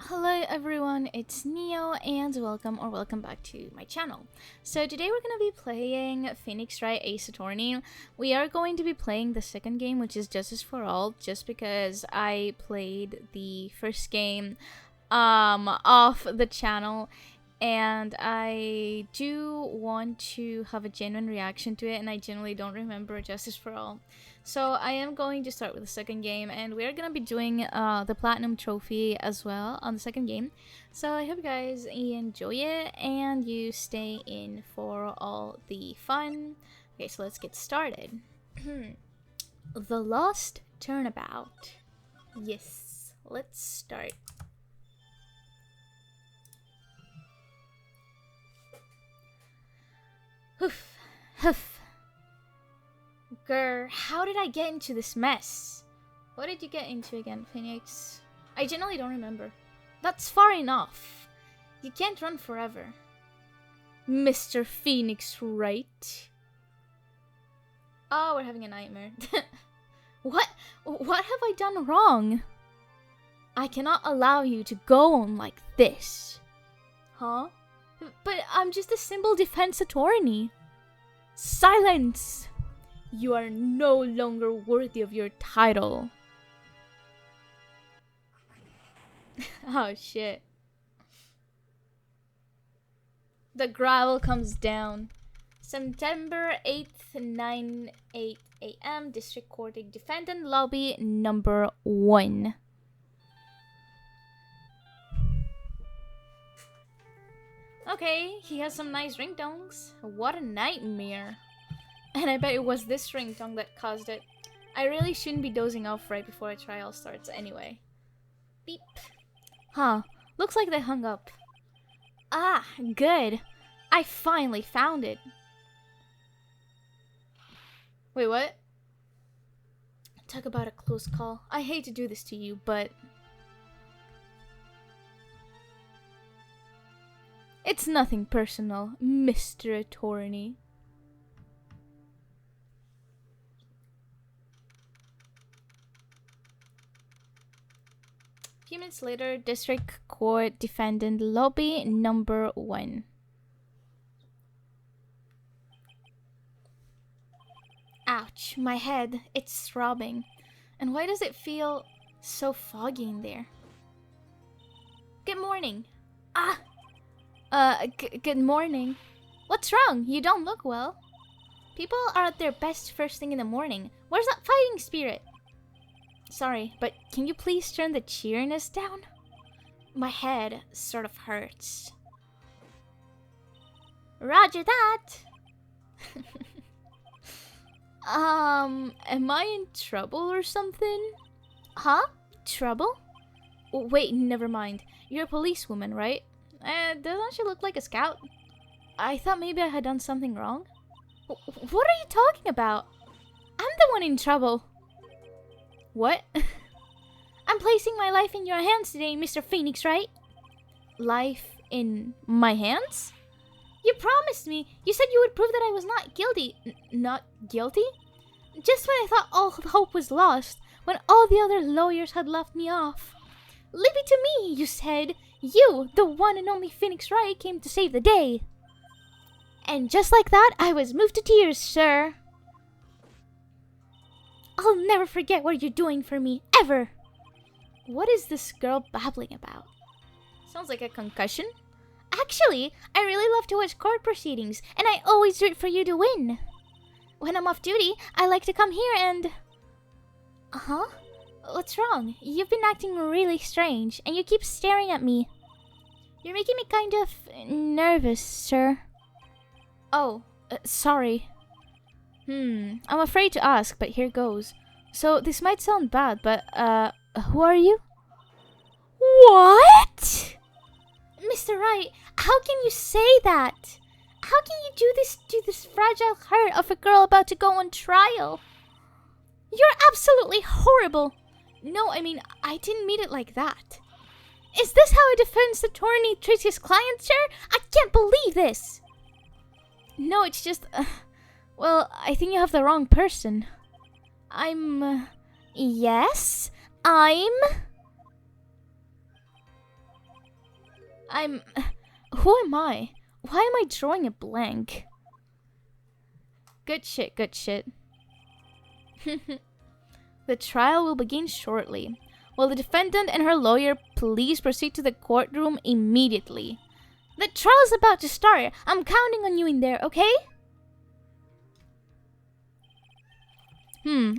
Hello everyone, it's Neo and welcome back to my channel. So today we're going to be playing Phoenix Wright Ace Attorney. We are going to be playing the second game, which is Justice for All, just because I played the first game off the channel and I do want to have a genuine reaction to it, and I genuinely don't remember Justice for All. So I am going to start with the second game, and we're gonna be doing the platinum trophy as well on the second game. So I hope you guys enjoy it and you stay in for all the fun. Okay, so let's get started. The Lost Turnabout. Yes, let's start. Hoof, hoof. Grr, how did I get into this mess? What did you get into again, Phoenix? I generally don't remember. That's far enough. You can't run forever. Mr. Phoenix Wright. Oh, we're having a nightmare. What have I done wrong? I cannot allow you to go on like this. Huh? But I'm just a simple defense attorney. Silence! You are no longer worthy of your title. Oh shit. The growl comes down. September 8th, 9:08 a.m. District Court Defendant Lobby number 1. Okay, he has some nice ringtones. What a nightmare. And I bet it was this ringtone that caused it. I really shouldn't be dozing off right before a trial starts anyway. Beep. Huh, looks like they hung up. Ah, good. I finally found it. Wait, what? Talk about a close call. I hate to do this to you, but... It's nothing personal, Mr. Attorney. A few minutes later, District Court Defendant Lobby number 1. Ouch, my head, it's throbbing. And why does it feel so foggy in there? Good morning. Good morning. What's wrong? You don't look well. People are at their best first thing in the morning. Where's that fighting spirit? Sorry, but can you please turn the cheeriness down? My head sort of hurts. Roger that! Am I in trouble or something? Huh? Trouble? Wait, never mind. You're a policewoman, right? Doesn't she look like a scout? I thought maybe I had done something wrong. What are you talking about? I'm the one in trouble. What? I'm placing my life in your hands today, Mr. Phoenix, right? Life in my hands? You promised me. You said you would prove that I was not guilty. Not guilty? Just when I thought all hope was lost, when all the other lawyers had left me off. Leave it to me, you said. You, the one and only Phoenix Wright, came to save the day. And just like that, I was moved to tears, sir. I'll never forget what you're doing for me, ever. What is this girl babbling about? Sounds like a concussion. Actually, I really love to watch court proceedings, and I always root for you to win. When I'm off duty, I like to come here and... Huh? What's wrong? You've been acting really strange, and you keep staring at me. You're making me kind of nervous, sir. Oh, sorry. I'm afraid to ask, but here goes. So, this might sound bad, but, who are you? What? Mr. Wright, how can you say that? How can you do this to this fragile heart of a girl about to go on trial? You're absolutely horrible. No, I mean, I didn't mean it like that. Is this how a defense attorney treats his client, sir? I can't believe this. No, it's just... well, I think you have the wrong person. Yes? I'm... I'm... Who am I? Why am I drawing a blank? Good shit, good shit. The trial will begin shortly. Will the defendant and her lawyer please proceed to the courtroom immediately? The trial's about to start. I'm counting on you in there, okay?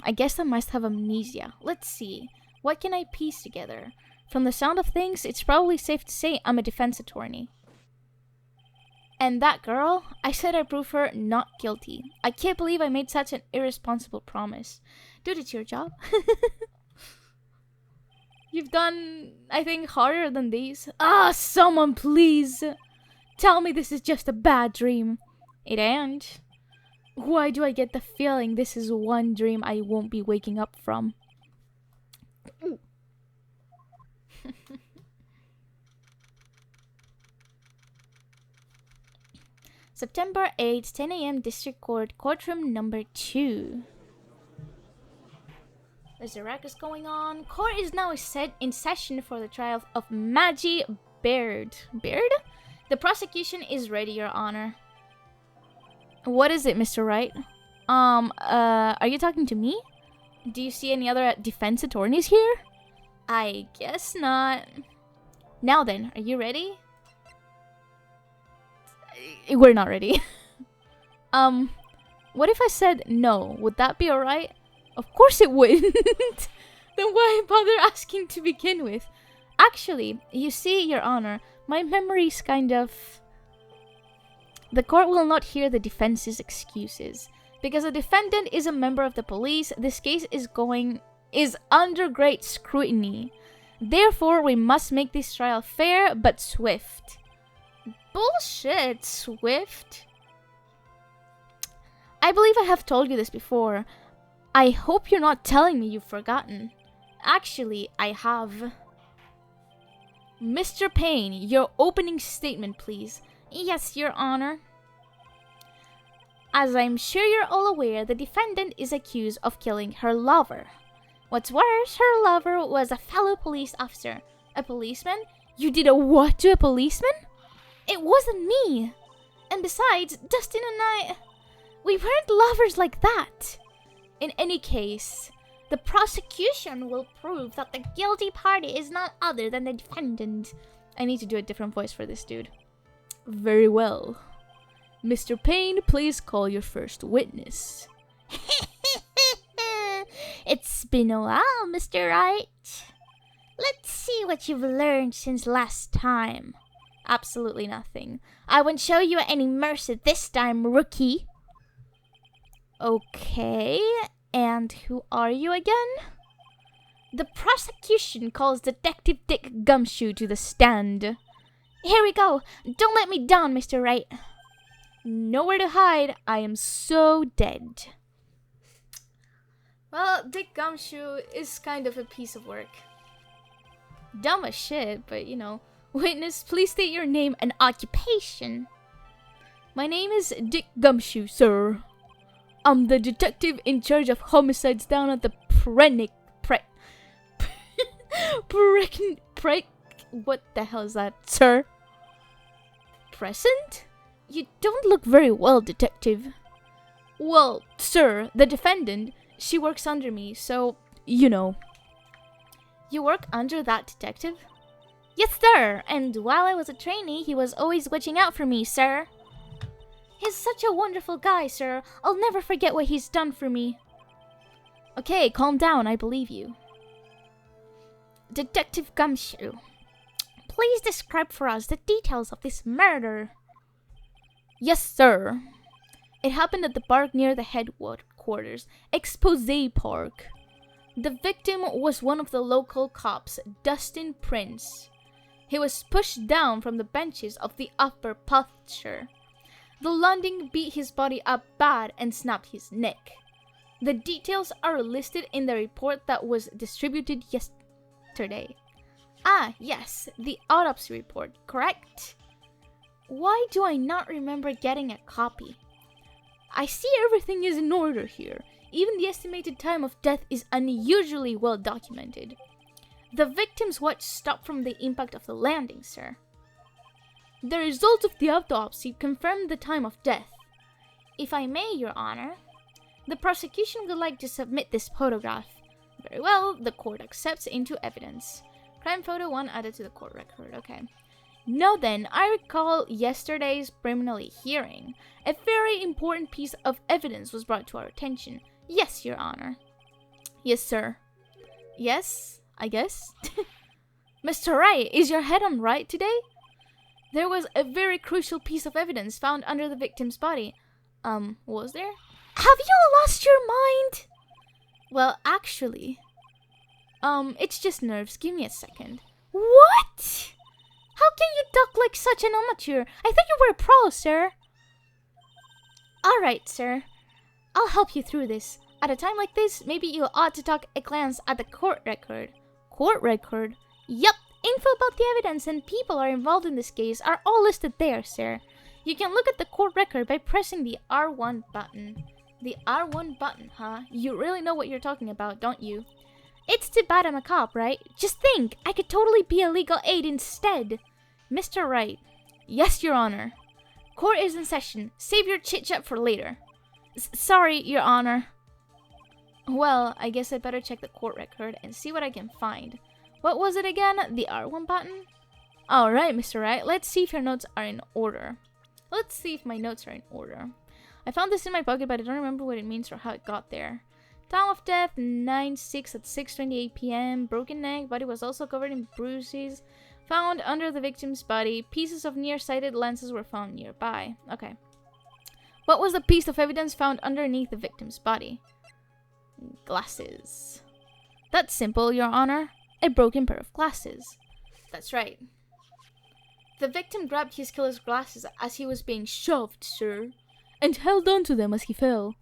I guess I must have amnesia. Let's see. What can I piece together? From the sound of things, it's probably safe to say I'm a defense attorney. And that girl, I said I prove her not guilty. I can't believe I made such an irresponsible promise. Dude, it's your job. You've done, I think, harder than these. Someone please. Tell me this is just a bad dream. It ain't. Why do I get the feeling this is one dream I won't be waking up from? September 8th, 10 a.m. District Court, courtroom number 2. There's a ruckus going on. Court is now set in session for the trial of Maggie Baird. Baird? The prosecution is ready, Your Honor. What is it, Mr. Wright? Are you talking to me? Do you see any other defense attorneys here? I guess not. Now then, are you ready? We're not ready. What if I said no? Would that be alright? Of course it wouldn't. Then why bother asking to begin with? Actually, you see, Your Honor, my memory's kind of... The court will not hear the defense's excuses. Because the defendant is a member of the police, this case is under great scrutiny. Therefore, we must make this trial fair but swift. Bullshit, swift. I believe I have told you this before. I hope you're not telling me you've forgotten. Actually, I have. Mr. Payne, your opening statement, please. Yes, Your Honor. As I'm sure you're all aware, the defendant is accused of killing her lover. What's worse, her lover was a fellow police officer. A policeman? You did a what to a policeman? It wasn't me. And besides, Dustin and I... We weren't lovers like that. In any case, the prosecution will prove that the guilty party is none other than the defendant. I need to do a different voice for this dude. Very well. Mr. Payne, please call your first witness. It's been a while, Mr. Wright. Let's see what you've learned since last time. Absolutely nothing. I won't show you any mercy this time, rookie. Okay, and who are you again? The prosecution calls Detective Dick Gumshoe to the stand. Here we go. Don't let me down, Mr. Wright. Nowhere to hide. I am so dead. Well, Dick Gumshoe is kind of a piece of work. Dumb as shit, but you know. Witness, please state your name and occupation. My name is Dick Gumshoe, sir. I'm the detective in charge of homicides down at the what the hell is that, sir? Present? You don't look very well, detective. Well, sir, the defendant, she works under me, so, you know. You work under that detective? Yes, sir, and while I was a trainee, he was always watching out for me, sir. He's such a wonderful guy, sir. I'll never forget what he's done for me. Okay, calm down, I believe you. Detective Gumshoe, please describe for us the details of this murder. Yes, sir. It happened at the park near the headquarters, Expose Park. The victim was one of the local cops, Dustin Prince. He was pushed down from the benches of the upper pasture. The landing beat his body up bad and snapped his neck. The details are listed in the report that was distributed yesterday. Ah, yes, the autopsy report, correct? Why do I not remember getting a copy? I see everything is in order here. Even the estimated time of death is unusually well documented. The victim's watch stopped from the impact of the landing, sir. The results of the autopsy confirmed the time of death. If I may, Your Honor, the prosecution would like to submit this photograph. Very well, the court accepts into evidence. Crime photo 1 added to the court record, okay. Now then, I recall yesterday's preliminary hearing. A very important piece of evidence was brought to our attention. Yes, Your Honor. Yes, sir. Yes, I guess. Mr. Wright, is your head on right today? There was a very crucial piece of evidence found under the victim's body. Was there? Have you lost your mind? Well, actually, it's just nerves. Give me a second. What? How can you talk like such an amateur? I thought you were a pro, sir. Alright, sir. I'll help you through this. At a time like this, maybe you ought to take a glance at the court record. Court record? Yup. Info about the evidence and people are involved in this case are all listed there, sir. You can look at the court record by pressing the R1 button. The R1 button, huh? You really know what you're talking about, don't you? It's too bad I'm a cop, right? Just think, I could totally be a legal aid instead. Mr. Wright. Yes, Your Honor. Court is in session. Save your chit-chat for later. Sorry, Your Honor. Well, I guess I better check the court record and see what I can find. What was it again? The R1 button? Alright, Mr. Wright. Let's see if your notes are in order. Let's see if my notes are in order. I found this in my pocket, but I don't remember what it means or how it got there. Time of death, 9/6 at 6:28 p.m. Broken neck. Body was also covered in bruises. Found under the victim's body. Pieces of nearsighted lenses were found nearby. Okay. What was the piece of evidence found underneath the victim's body? Glasses. That's simple, Your Honor. A broken pair of glasses. That's right. The victim grabbed his killer's glasses as he was being shoved, sir, and held on to them as he fell.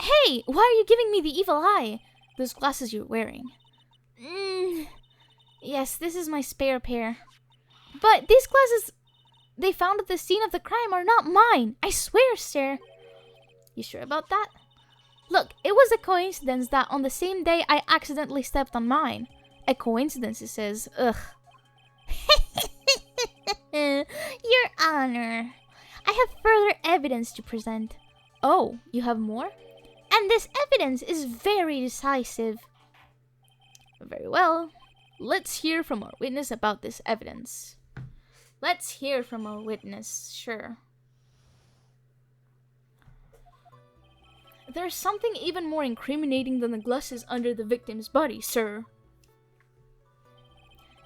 Hey, why are you giving me the evil eye? Those glasses you're wearing. Yes, this is my spare pair. But these glasses they found at the scene of the crime are not mine. I swear, sir. You sure about that? Look, it was a coincidence that on the same day I accidentally stepped on mine. A coincidence, he says. Ugh. Your Honor, I have further evidence to present. Oh, you have more? And this evidence is very decisive. Very well. Let's hear from our witness about this evidence. Let's hear from our witness, sure. There's something even more incriminating than the glasses under the victim's body, sir.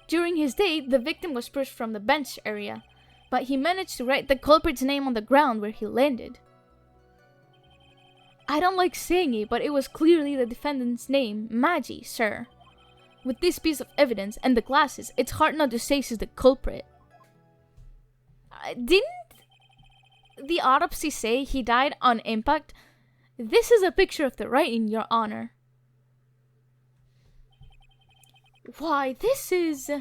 During his date, the victim was pushed from the bench area, but he managed to write the culprit's name on the ground where he landed. I don't like saying it, but it was clearly the defendant's name, Maggie, sir. With this piece of evidence and the glasses, it's hard not to say she's the culprit. Didn't the autopsy say he died on impact? This is a picture of the writing, Your Honor. Why, this is...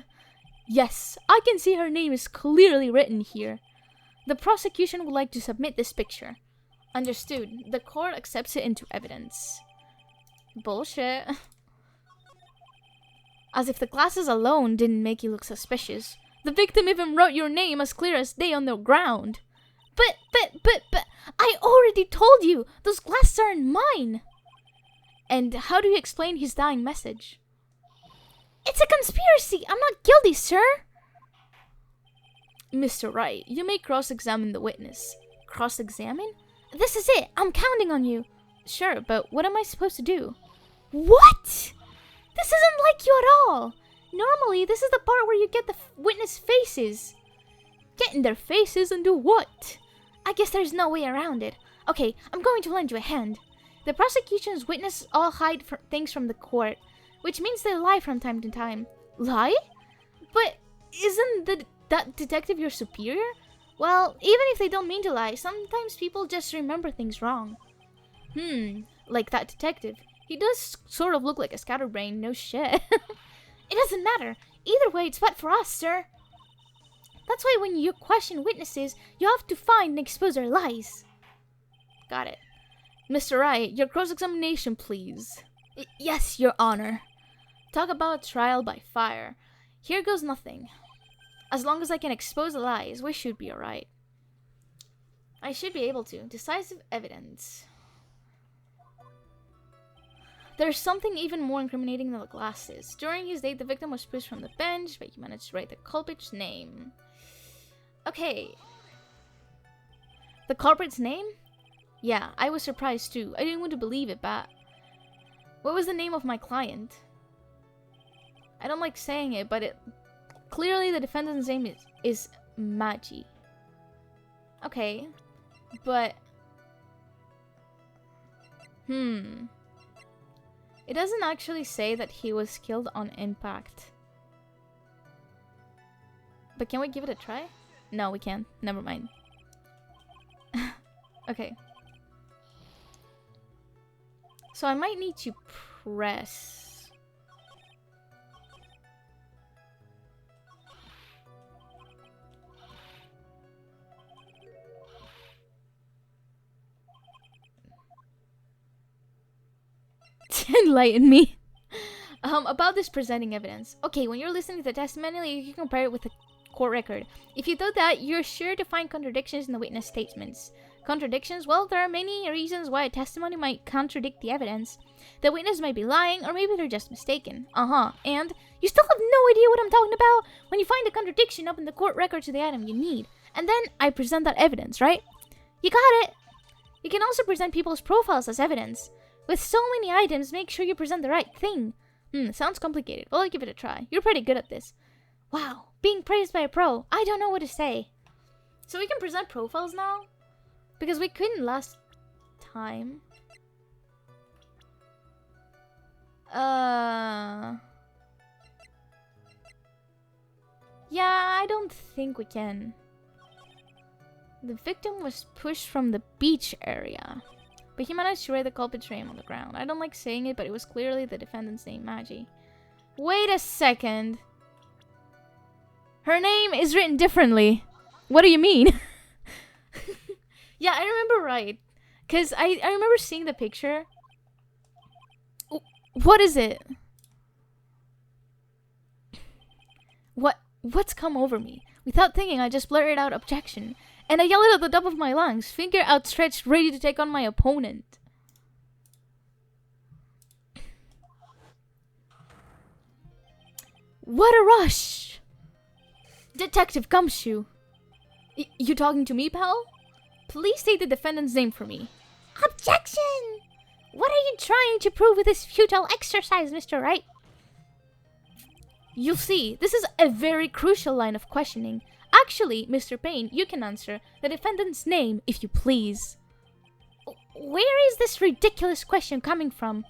Yes, I can see her name is clearly written here. The prosecution would like to submit this picture. Understood. The court accepts it into evidence. Bullshit. As if the glasses alone didn't make you look suspicious. The victim even wrote your name as clear as day on the ground. But, I already told you, those glasses aren't mine. And how do you explain his dying message? It's a conspiracy! I'm not guilty, sir! Mr. Wright, you may cross-examine the witness. Cross-examine? This is it! I'm counting on you! Sure, but what am I supposed to do? What?! This isn't like you at all! Normally, this is the part where you get the witness faces. Get in their faces and do what? I guess there's no way around it. Okay, I'm going to lend you a hand. The prosecution's witnesses all hide things from the court, which means they lie from time to time. Lie? But isn't that detective your superior? Well, even if they don't mean to lie, sometimes people just remember things wrong. Like that detective. He does sort of look like a scatterbrain, no shit. It doesn't matter. Either way, it's bad for us, sir. That's why when you question witnesses, you have to find and expose their lies. Got it. Mr. Wright, your cross-examination, please. Yes, Your Honor. Talk about trial by fire. Here goes nothing. As long as I can expose the lies, we should be alright. I should be able to. Decisive evidence. There's something even more incriminating than the glasses. During his date, the victim was pushed from the bench, but he managed to write the culprit's name. Okay. The culprit's name? Yeah, I was surprised too. I didn't want to believe it, but... What was the name of my client? I don't like saying it, but it... Clearly the defendant's name is Magi. Okay. But... It doesn't actually say that he was killed on impact. But can we give it a try? No, we can't. Never mind. Okay. So I might need to press... Enlighten me. About this presenting evidence. Okay, when you're listening to the testimony, you can compare it with the court record. If you do that, you're sure to find contradictions in the witness statements. Contradictions? Well, there are many reasons why a testimony might contradict the evidence. The witness might be lying, or maybe they're just mistaken. And you still have no idea what I'm talking about when you find a contradiction up in the court record to the item you need. And then I present that evidence, right? You got it! You can also present people's profiles as evidence. With so many items, make sure you present the right thing. Sounds complicated. Well, I'll give it a try. You're pretty good at this. Wow, being praised by a pro. I don't know what to say. So we can present profiles now? Because we couldn't last time. Yeah, I don't think we can. The victim was pushed from the beach area. But he managed to write the culprit's name on the ground. I don't like saying it, but it was clearly the defendant's name, Magi. Wait a second. Her name is written differently. What do you mean? Yeah, I remember right. Because I remember seeing the picture. What is it? What's come over me? Without thinking, I just blurted out objection. And I yelled it at the top of my lungs, finger outstretched, ready to take on my opponent. What a rush! Detective Gumshoe. You talking to me, pal? Please state the defendant's name for me. Objection! What are you trying to prove with this futile exercise, Mr. Wright? You'll see, this is a very crucial line of questioning. Actually, Mr. Payne, you can answer the defendant's name, if you please. Where is this ridiculous question coming from?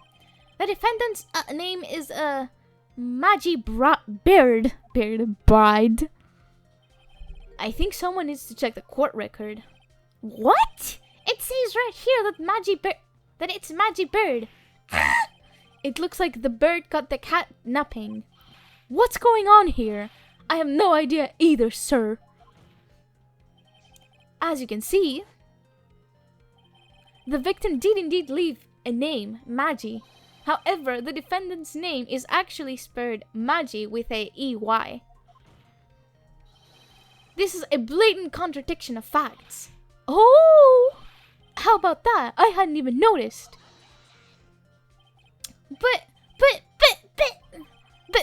The defendant's name is, Magi Bride. I think someone needs to check the court record. What? It says right here that it's Magi Bird. It looks like the bird got the cat napping. What's going on here? I have no idea either, sir. As you can see, the victim did indeed leave a name, Magi. However, the defendant's name is actually spelled Magi with a EY. This is a blatant contradiction of facts. Oh! How about that? I hadn't even noticed. But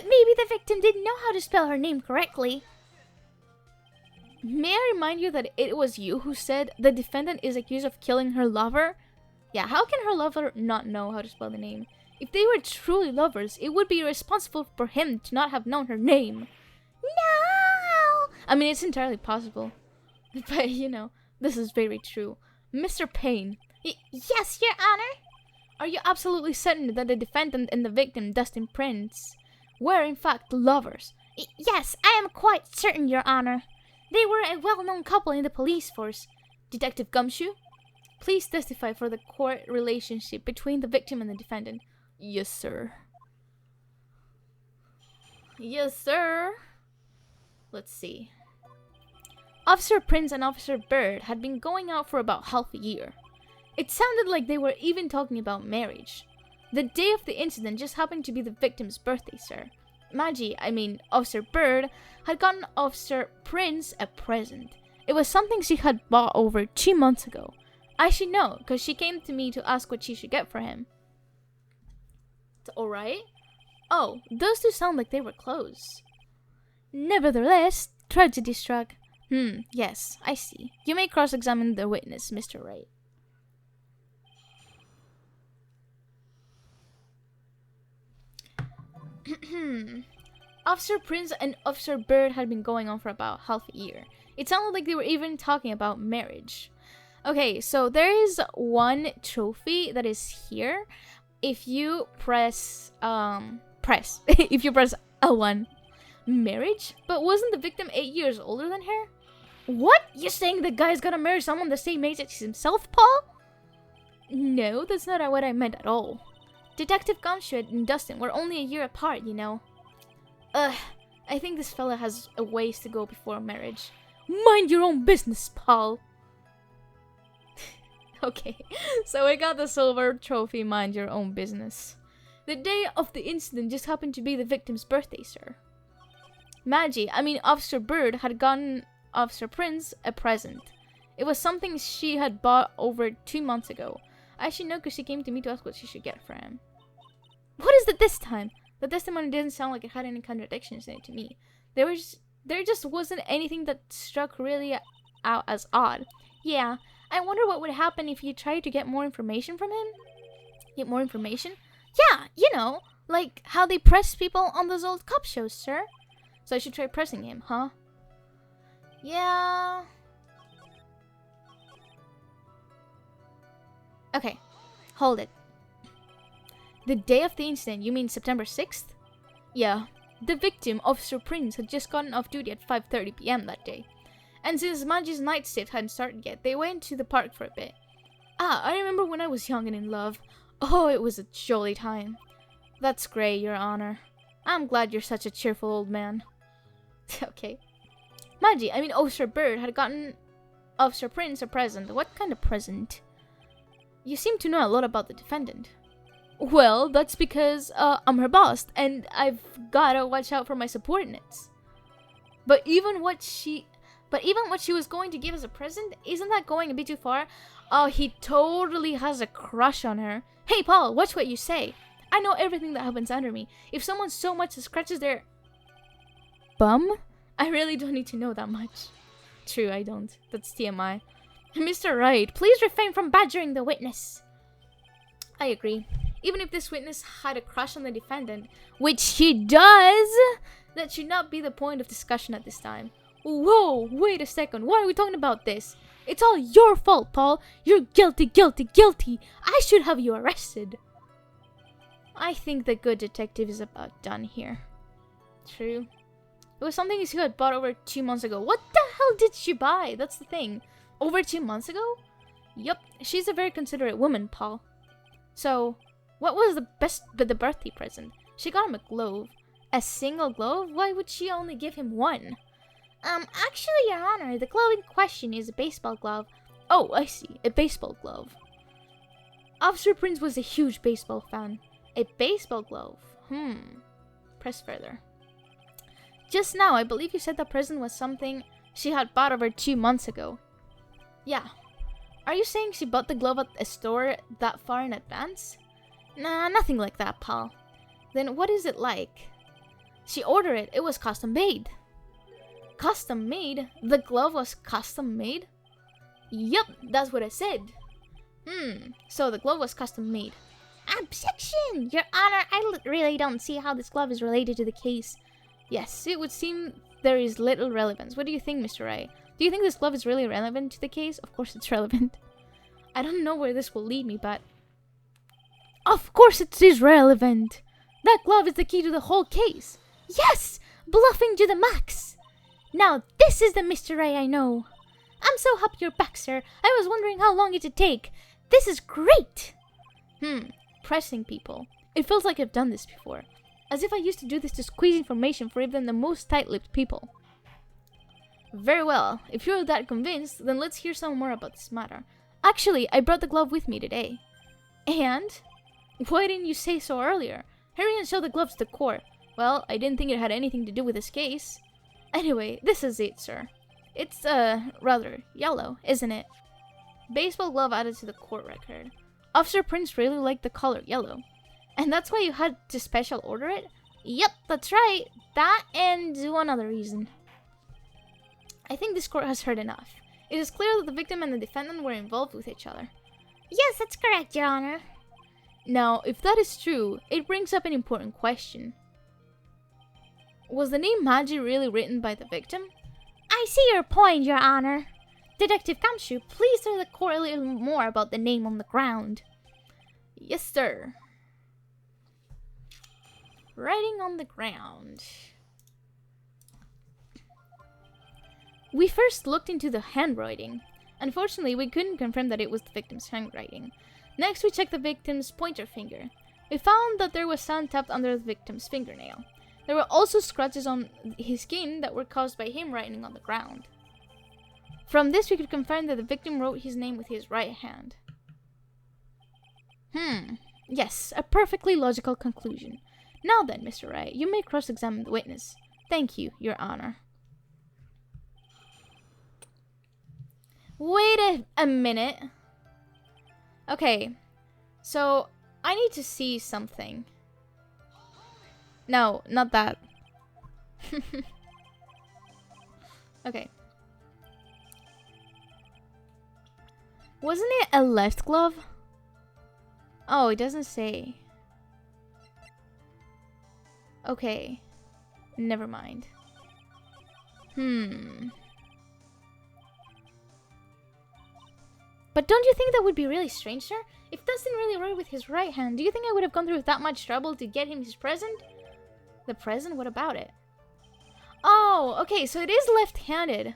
maybe the victim didn't know how to spell her name correctly. May I remind you that it was you who said the defendant is accused of killing her lover? Yeah, how can her lover not know how to spell the name? If they were truly lovers, it would be irresponsible for him to not have known her name. No! I mean, it's entirely possible. But, you know, this is very true. Mr. Payne. Yes, Your Honor. Are you absolutely certain that the defendant and the victim, Dustin Prince, were in fact lovers? Yes, I am quite certain, Your Honor. They were a well-known couple in the police force. Detective Gumshoe, please testify for the court relationship between the victim and the defendant. Yes, sir. Yes, sir. Let's see. Officer Prince and Officer Bird had been going out for about half a year. It sounded like they were even talking about marriage. The day of the incident just happened to be the victim's birthday, sir. Officer Bird, had gotten Officer Prince a present. It was something she had bought over 2 months ago. I should know, because she came to me to ask what she should get for him. Alright? Oh, those two sound like they were close. Nevertheless, tragedy struck. Yes, I see. You may cross-examine the witness, Mr. Wright. Officer Prince and Officer Bird had been going on for about half a year. It sounded like they were even talking about marriage. Okay, so there is one trophy that is here. If you press, if you press L1, marriage? But wasn't the victim 8 years older than her? What? You saying the guy's gonna marry someone the same age as himself, Paul? No, that's not what I meant at all. Detective Gumshoe and Dustin were only a year apart, you know. I think this fella has a ways to go before marriage. Mind your own business, Paul. Okay, so I got the silver trophy, mind your own business. The day of the incident just happened to be the victim's birthday, sir. Officer Bird had gotten Officer Prince a present. It was something she had bought over 2 months ago. I should know because she came to me to ask what she should get for him. What is it this time? The testimony didn't sound like it had any contradictions in it to me. There just wasn't anything that struck really out as odd. Yeah, I wonder what would happen if you tried to get more information from him? Get more information? Yeah, you know, like how they press people on those old cop shows, sir. So I should try pressing him, huh? Yeah. Okay, hold it. The day of the incident, you mean September 6th? Yeah. The victim, Officer Prince, had just gotten off duty at 5:30 p.m. that day. And since Maggie's night shift hadn't started yet, they went to the park for a bit. I remember when I was young and in love. Oh, it was a jolly time. That's great, Your Honor. I'm glad you're such a cheerful old man. Okay. Officer Bird had gotten Officer Prince a present. What kind of present? You seem to know a lot about the defendant. Well, that's because I'm her boss, and I've gotta watch out for my subordinates. But even what she was going to give as a present, isn't that going a bit too far? Oh, he totally has a crush on her. Hey, Paul, watch what you say. I know everything that happens under me. If someone so much as scratches their bum, I really don't need to know that much. True, I don't. That's TMI. Mr. Wright, please refrain from badgering the witness. I agree. Even if this witness had a crush on the defendant, which she does, that should not be the point of discussion at this time. Whoa, wait a second. Why are we talking about this? It's all your fault, Paul. You're guilty, guilty, guilty. I should have you arrested. I think the good detective is about done here. True. It was something she had bought over 2 months ago. What the hell did she buy? That's the thing. Over 2 months ago? Yup, she's a very considerate woman, Paul. So, what was the birthday present? She got him a glove. A single glove? Why would she only give him one? Actually, Your Honor, the glove in question is a baseball glove. Oh, I see. A baseball glove. Officer Prince was a huge baseball fan. A baseball glove? Press further. Just now, I believe you said the present was something she had bought over 2 months ago. Yeah. Are you saying she bought the glove at a store that far in advance? Nah, nothing like that, Paul. Then what is it like? She ordered it. It was custom made. Custom made? The glove was custom made? Yup, that's what I said. So the glove was custom made. Objection! Your Honor, I really don't see how this glove is related to the case. Yes, it would seem there is little relevance. What do you think, Mr. Wright? Do you think this glove is really relevant to the case? Of course it's relevant. I don't know where this will lead me, but... Of course it is relevant! That glove is the key to the whole case! Yes! Bluffing to the max! Now this is the Mr. Wright I know. I'm so happy you're back, sir. I was wondering how long it'd take. This is great! Pressing people. It feels like I've done this before. As if I used to do this to squeeze information for even the most tight-lipped people. Very well. If you're that convinced, then let's hear some more about this matter. Actually, I brought the glove with me today. And? Why didn't you say so earlier? Hurry and show the gloves to court. Well, I didn't think it had anything to do with this case. Anyway, this is it, sir. It's, rather yellow, isn't it? Baseball glove added to the court record. Officer Prince really liked the color yellow. And that's why you had to special order it? Yep, that's right. That and one other reason. I think this court has heard enough. It is clear that the victim and the defendant were involved with each other. Yes, that's correct, Your Honor. Now, if that is true, it brings up an important question. Was the name Magi really written by the victim? I see your point, Your Honor. Detective Kamshu, please tell the court a little more about the name on the ground. Yes, sir. Writing on the ground. We first looked into the handwriting. Unfortunately, we couldn't confirm that it was the victim's handwriting. Next, we checked the victim's pointer finger. We found that there was sand tapped under the victim's fingernail. There were also scratches on his skin that were caused by him writing on the ground. From this, we could confirm that the victim wrote his name with his right hand. Yes, a perfectly logical conclusion. Now then, Mr. Wright, you may cross-examine the witness. Thank you, Your Honor. Wait a minute. Okay, so I need to see something. No, not that. Okay. Wasn't it a left glove? Oh, it doesn't say. Okay. Never mind. But don't you think that would be really strange, sir? If Dustin really wrote with his right hand, do you think I would have gone through that much trouble to get him his present? The present? What about it? Oh, okay, so it is left-handed.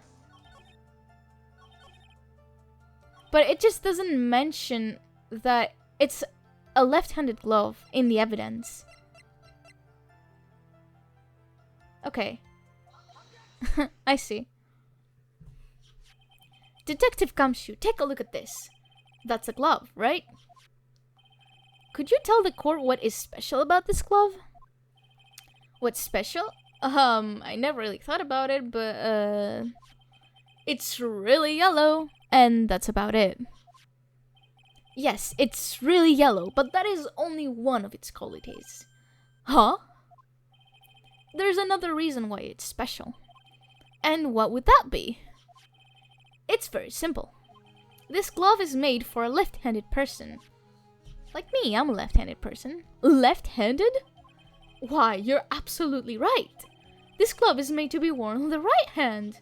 But it just doesn't mention that it's a left-handed glove in the evidence. Okay. I see. Detective Kamshu, take a look at this. That's a glove, right? Could you tell the court what is special about this glove? What's special? I never really thought about it, but, it's really yellow, and that's about it. Yes, it's really yellow, but that is only one of its qualities. Huh? There's another reason why it's special. And what would that be? It's very simple. This glove is made for a left-handed person. Like me, I'm a left-handed person. Left-handed? Why, you're absolutely right. This glove is made to be worn on the right hand.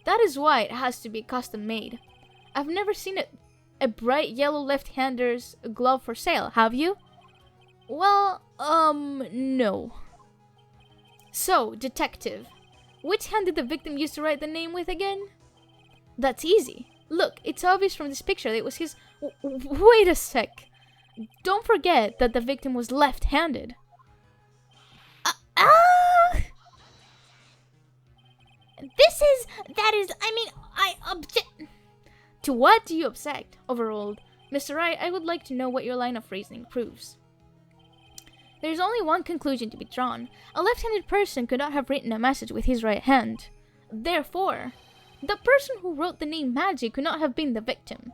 That is why it has to be custom made. I've never seen a bright yellow left-hander's glove for sale, have you? Well, no. So, detective, which hand did the victim use to write the name with again? That's easy. Look, it's obvious from this picture that it was his... Wait a sec. Don't forget that the victim was left-handed. I object. To what do you object? Overruled. Mr. Wright, I would like to know what your line of reasoning proves. There's only one conclusion to be drawn. A left-handed person could not have written a message with his right hand. Therefore, the person who wrote the name Magi could not have been the victim.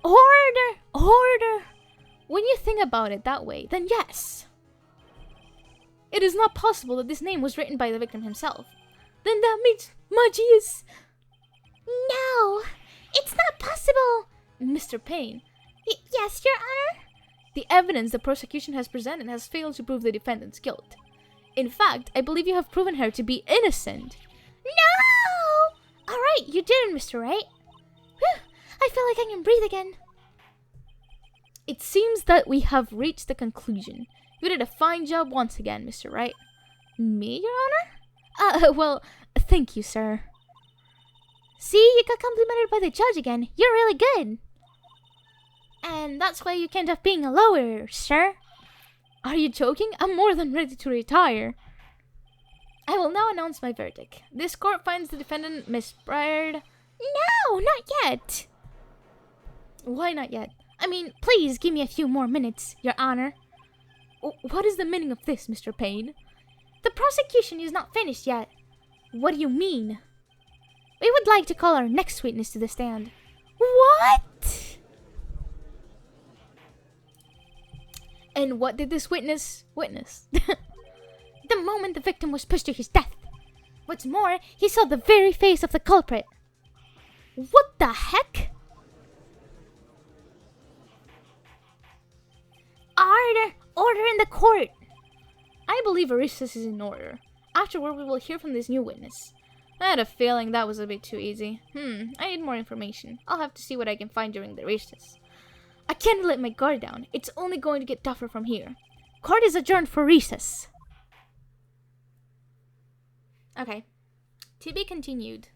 Order! Order! When you think about it that way, then yes. It is not possible that this name was written by the victim himself. Then that means Magi is... No! It's not possible! Mr. Payne. Yes, Your Honor? The evidence the prosecution has presented has failed to prove the defendant's guilt. In fact, I believe you have proven her to be innocent. No! Alright, you did it, Mr. Wright. Whew, I feel like I can breathe again. It seems that we have reached the conclusion. You did a fine job once again, Mr. Wright. Me, Your Honor? Well, thank you, sir. See, you got complimented by the judge again. You're really good. And that's why you can't have being a lawyer, sir. Are you joking? I'm more than ready to retire. I will now announce my verdict. This court finds the defendant Miss Bryard... No, not yet. Why not yet? I mean, please give me a few more minutes, Your Honor. What is the meaning of this, Mr. Payne? The prosecution is not finished yet. What do you mean? We would like to call our next witness to the stand. What? And what did this witness witness? The moment the victim was pushed to his death. What's more, he saw the very face of the culprit. What the heck? Order in the court! I believe a recess is in order. Afterward, we will hear from this new witness. I had a feeling that was a bit too easy. I need more information. I'll have to see what I can find during the recess. I can't let my guard down. It's only going to get tougher from here. Court is adjourned for recess. Okay. To be continued.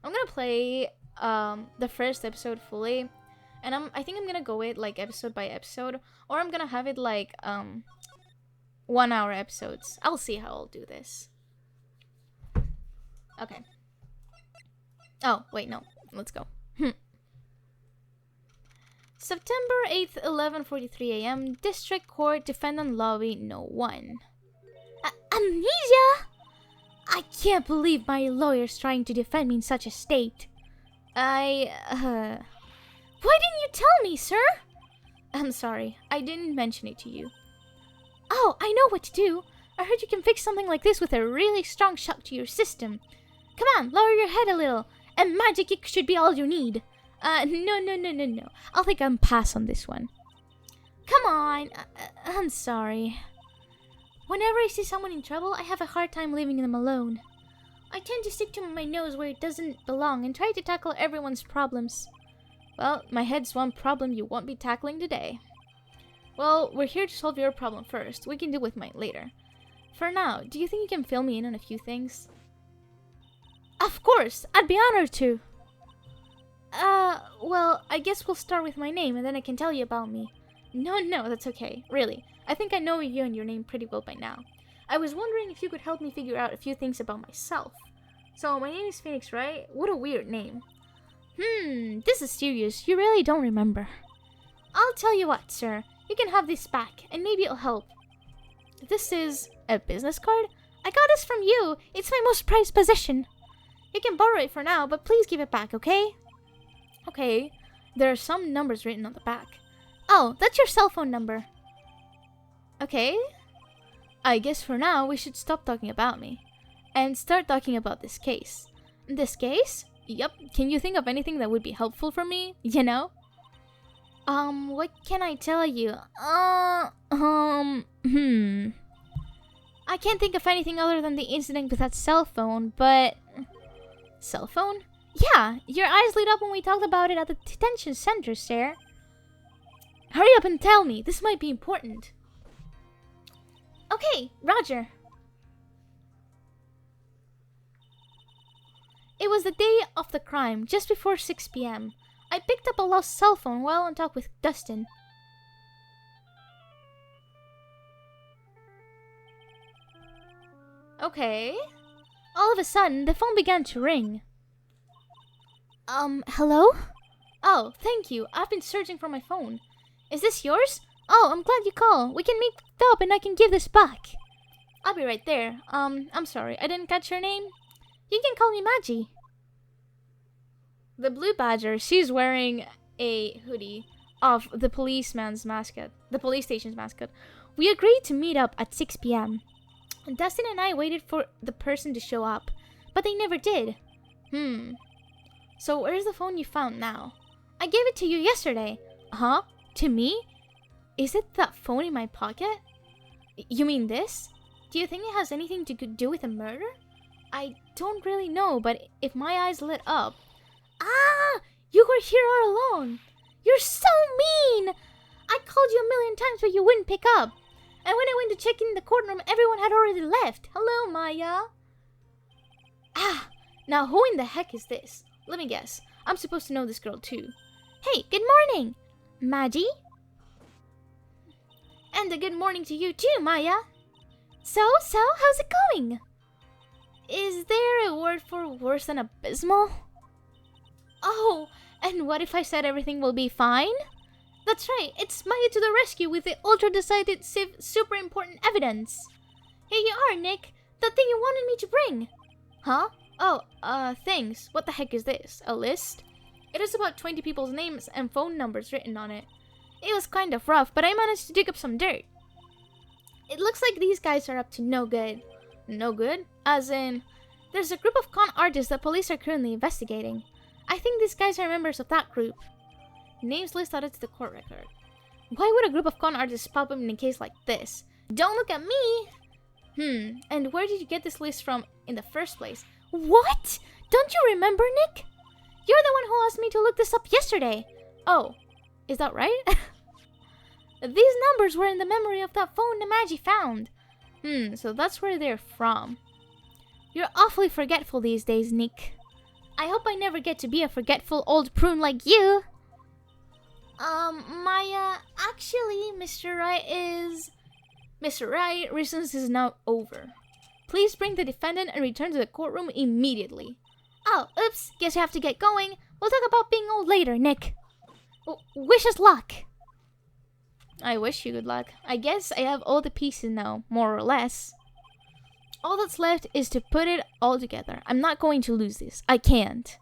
I'm gonna play the first episode fully. And I think I'm gonna go it like episode by episode, or I'm gonna have it like 1 hour episodes. I'll see how I'll do this. Okay. Oh, wait, no. Let's go. September 8th, 11:43 a.m. District Court, Defendant Lobby, No. 1. Amnesia? I can't believe my lawyer's trying to defend me in such a state. Why didn't you tell me, sir? I'm sorry. I didn't mention it to you. Oh, I know what to do. I heard you can fix something like this with a really strong shock to your system. Come on, lower your head a little. And magic kick should be all you need. No. I'll think I'm pass on this one. Come on. I'm sorry. Whenever I see someone in trouble, I have a hard time leaving them alone. I tend to stick to my nose where it doesn't belong and try to tackle everyone's problems. Well, my head's one problem you won't be tackling today. Well, we're here to solve your problem first. We can deal with mine later. For now, do you think you can fill me in on a few things? Of course! I'd be honored to! Well, I guess we'll start with my name and then I can tell you about me. No, that's okay. Really. I think I know you and your name pretty well by now. I was wondering if you could help me figure out a few things about myself. So, my name is Phoenix, right? What a weird name. This is serious. You really don't remember. I'll tell you what, sir. You can have this back, and maybe it'll help. This is a business card? I got this from you. It's my most prized possession. You can borrow it for now, but please give it back, okay? Okay. There are some numbers written on the back. Oh, that's your cell phone number. Okay. I guess for now, we should stop talking about me. And start talking about this case. This case? Yep. Can you think of anything that would be helpful for me? You know? What can I tell you? I can't think of anything other than the incident with that cell phone, but... Cell phone? Yeah, your eyes lit up when we talked about it at the detention center, sir. Hurry up and tell me. This might be important. Okay, Roger. It was the day of the crime, just before 6 p.m. I picked up a lost cell phone while on talk with Dustin. Okay. All of a sudden, the phone began to ring. Hello? Oh, thank you. I've been searching for my phone. Is this yours? Oh, I'm glad you called. We can meet up and I can give this back. I'll be right there. I'm sorry. I didn't catch your name. You can call me Maggie. The Blue Badger, she's wearing a hoodie of the policeman's mascot. The police station's mascot. We agreed to meet up at 6 p.m. Dustin and I waited for the person to show up, but they never did. So where's the phone you found now? I gave it to you yesterday. Huh? To me? Is it that phone in my pocket? You mean this? Do you think it has anything to do with a murder? I don't really know, but if my eyes lit up... Ah! You were here all along! You're so mean! I called you a million times, but you wouldn't pick up. And when I went to check in the courtroom, everyone had already left. Hello, Maya. Ah! Now who in the heck is this? Let me guess. I'm supposed to know this girl too. Hey, good morning! Maggie? And a good morning to you too, Maya. So, how's it going? Is there a word for worse than abysmal? Oh, And what if I said everything will be fine? That's right, it's Maya to the rescue with the ultra-decided super important evidence. Here you are, Nick. That thing you wanted me to bring. Huh? Oh, thanks. What the heck is this? A list? It has about 20 people's names and phone numbers written on it. It was kind of rough, but I managed to dig up some dirt. It looks like these guys are up to no good. No good? As in, there's a group of con artists that police are currently investigating. I think these guys are members of that group. Names list added to the court record. Why would a group of con artists pop up in a case like this? Don't look at me! And where did you get this list from in the first place? What? Don't you remember, Nick? You're the one who asked me to look this up yesterday. Oh, is that right? These numbers were in the memory of that phone Namaji found. So that's where they're from. You're awfully forgetful these days, Nick. I hope I never get to be a forgetful old prune like you. Maya, actually, Mr. Wright, reasons is now over. Please bring the defendant and return to the courtroom immediately. Oh, oops, guess you have to get going. We'll talk about being old later, Nick. Wish us luck. I wish you good luck. I guess I have all the pieces now, more or less. All that's left is to put it all together. I'm not going to lose this. I can't.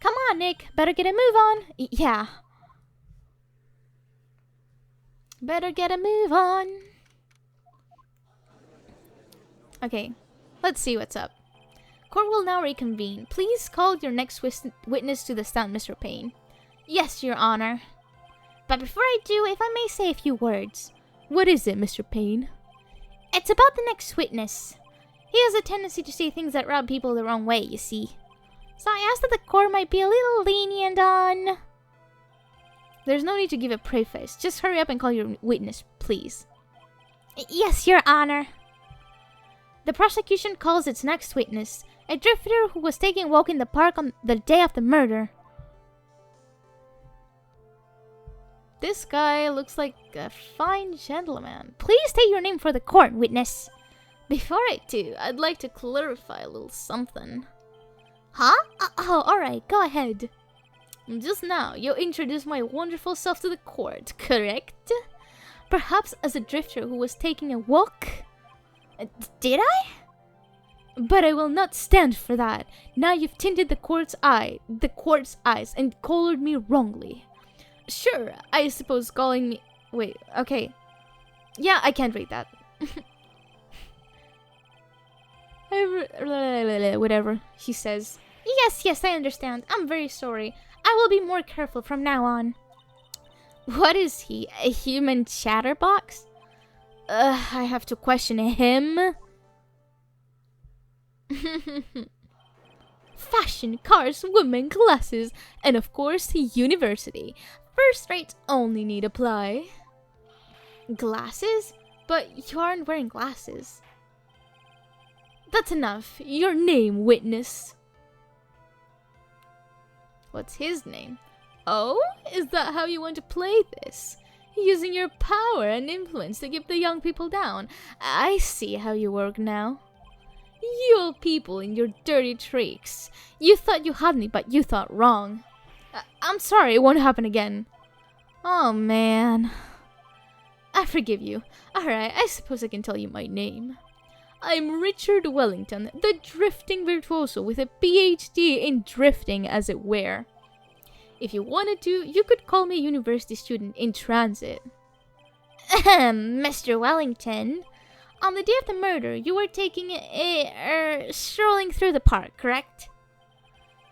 Come on, Nick. Better get a move on. Yeah. Better get a move on. Okay, let's see what's up. Court will now reconvene. Please call your next witness to the stand, Mr. Payne. Yes, Your Honor. But before I do, if I may say a few words. What is it, Mr. Payne? It's about the next witness. He has a tendency to say things that rub people the wrong way, you see. So I asked that the court might be a little lenient on... There's no need to give a preface. Just hurry up and call your witness, please. Yes, Your Honor. The prosecution calls its next witness, a drifter who was taking a walk in the park on the day of the murder. This guy looks like a fine gentleman. Please state your name for the court, witness. Before I do, I'd like to clarify a little something. Huh? Oh, alright, go ahead. Just now, you introduced my wonderful self to the court, correct? Perhaps as a drifter who was taking a walk? Did I? But I will not stand for that. Now you've tinted the court's eyes and colored me wrongly. Sure, I suppose calling me... Wait, okay. Yeah, I can't read that. Whatever, he says. Yes, I understand. I'm very sorry. I will be more careful from now on. What is he? A human chatterbox? I have to question him. Fashion, cars, women, glasses, and of course, university. First rates only need apply. Glasses? But you aren't wearing glasses. That's enough. Your name, witness. What's his name? Oh? Is that how you want to play this? Using your power and influence to keep the young people down. I see how you work now. You old people and your dirty tricks. You thought you had me, but you thought wrong. I'm sorry, it won't happen again. Oh, man. I forgive you. Alright, I suppose I can tell you my name. I'm Richard Wellington, the drifting virtuoso with a PhD in drifting, as it were. If you wanted to, you could call me a university student in transit. Mr. Wellington, on the day of the murder, you were strolling through the park, correct?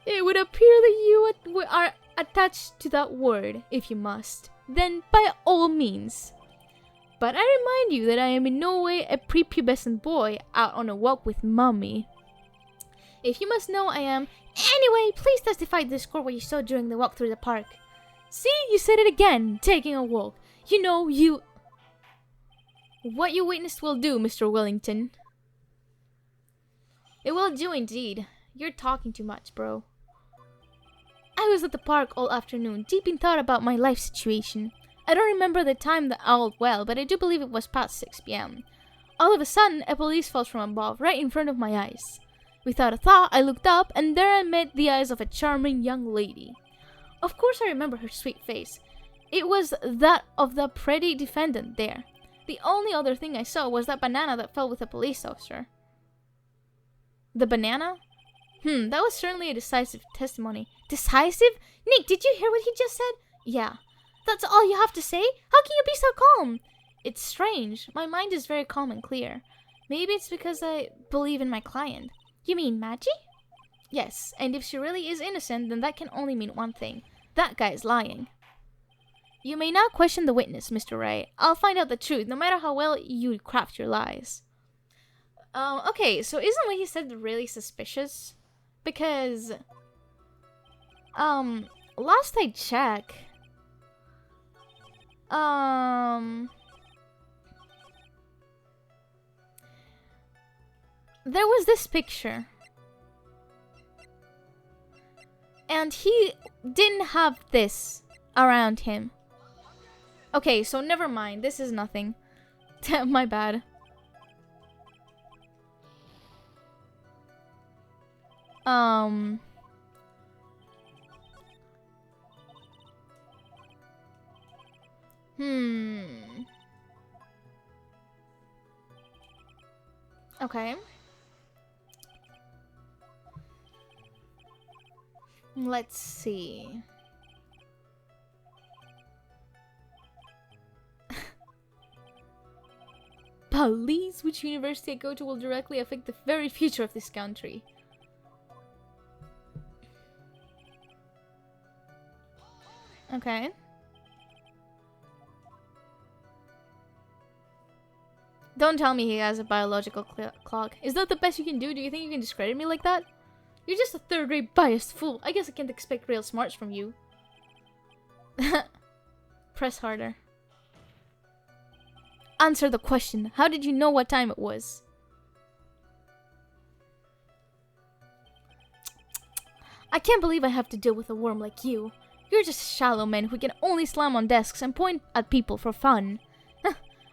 It would appear that you are attached to that word, if you must. Then, by all means. But I remind you that I am in no way a prepubescent boy out on a walk with mommy. If you must know, I am... Anyway, please testify to this court what you saw during the walk through the park. See, you said it again, taking a walk. You know, you... What you witnessed will do, Mr. Wellington. It will do indeed. You're talking too much, bro. I was at the park all afternoon, deep in thought about my life situation. I don't remember the time all well, but I do believe it was past 6 p.m. All of a sudden, a police falls from above, right in front of my eyes. Without a thought, I looked up, and there I met the eyes of a charming young lady. Of course I remember her sweet face. It was that of the pretty defendant there. The only other thing I saw was that banana that fell with a police officer. The banana? That was certainly a decisive testimony. Decisive? Nick, did you hear what he just said? Yeah. That's all you have to say? How can you be so calm? It's strange. My mind is very calm and clear. Maybe it's because I believe in my client. You mean Maggie? Yes, and if she really is innocent, then that can only mean one thing. That guy is lying. You may now question the witness, Mr. Wright. I'll find out the truth, no matter how well you craft your lies. Okay, so isn't what he said really suspicious? Because, last I checked, there was this picture. And he didn't have this around him. Okay, so never mind. This is nothing. My bad. Okay. Let's see. Police, which university I go to will directly affect the very future of this country. Okay. Don't tell me he has a biological clock. Is that the best you can do? Do you think you can discredit me like that? You're just a third-rate biased fool. I guess I can't expect real smarts from you. Press harder. Answer the question. How did you know what time it was? I can't believe I have to deal with a worm like you. You're just a shallow man who can only slam on desks and point at people for fun.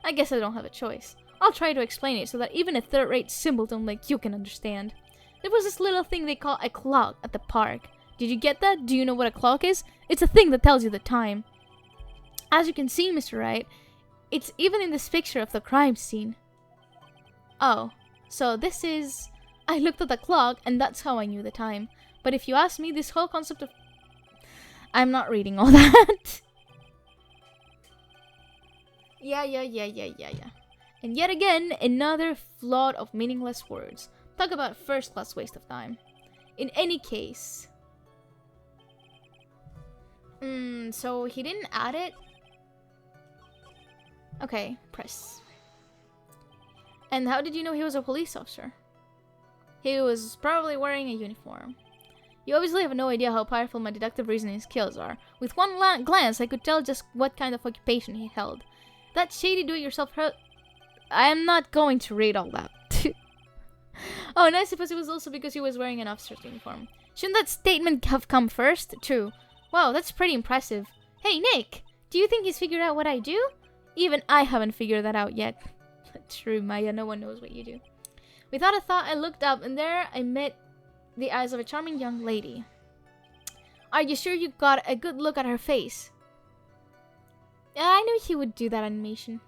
I guess I don't have a choice. I'll try to explain it so that even a third-rate simpleton like you can understand. There was this little thing they call a clock at the park. Did you get that? Do you know what a clock is? It's a thing that tells you the time. As you can see, Mr. Wright, it's even in this picture of the crime scene. Oh, so this is... I looked at the clock and that's how I knew the time. But if you ask me, this whole concept of... I'm not reading all that. Yeah. And yet again, another flood of meaningless words. Talk about first-class waste of time. In any case... so he didn't add it? Okay, press. And how did you know he was a police officer? He was probably wearing a uniform. You obviously have no idea how powerful my deductive reasoning skills are. With one glance, I could tell just what kind of occupation he held. That shady do-it-yourself I am not going to read all that. Oh, and I suppose it was also because he was wearing an officer's uniform. Shouldn't that statement have come first? True. Wow, that's pretty impressive. Hey, Nick! Do you think he's figured out what I do? Even I haven't figured that out yet. True, Maya, no one knows what you do. Without a thought, I looked up, and there I met the eyes of a charming young lady. Are you sure you got a good look at her face? I knew he would do that animation.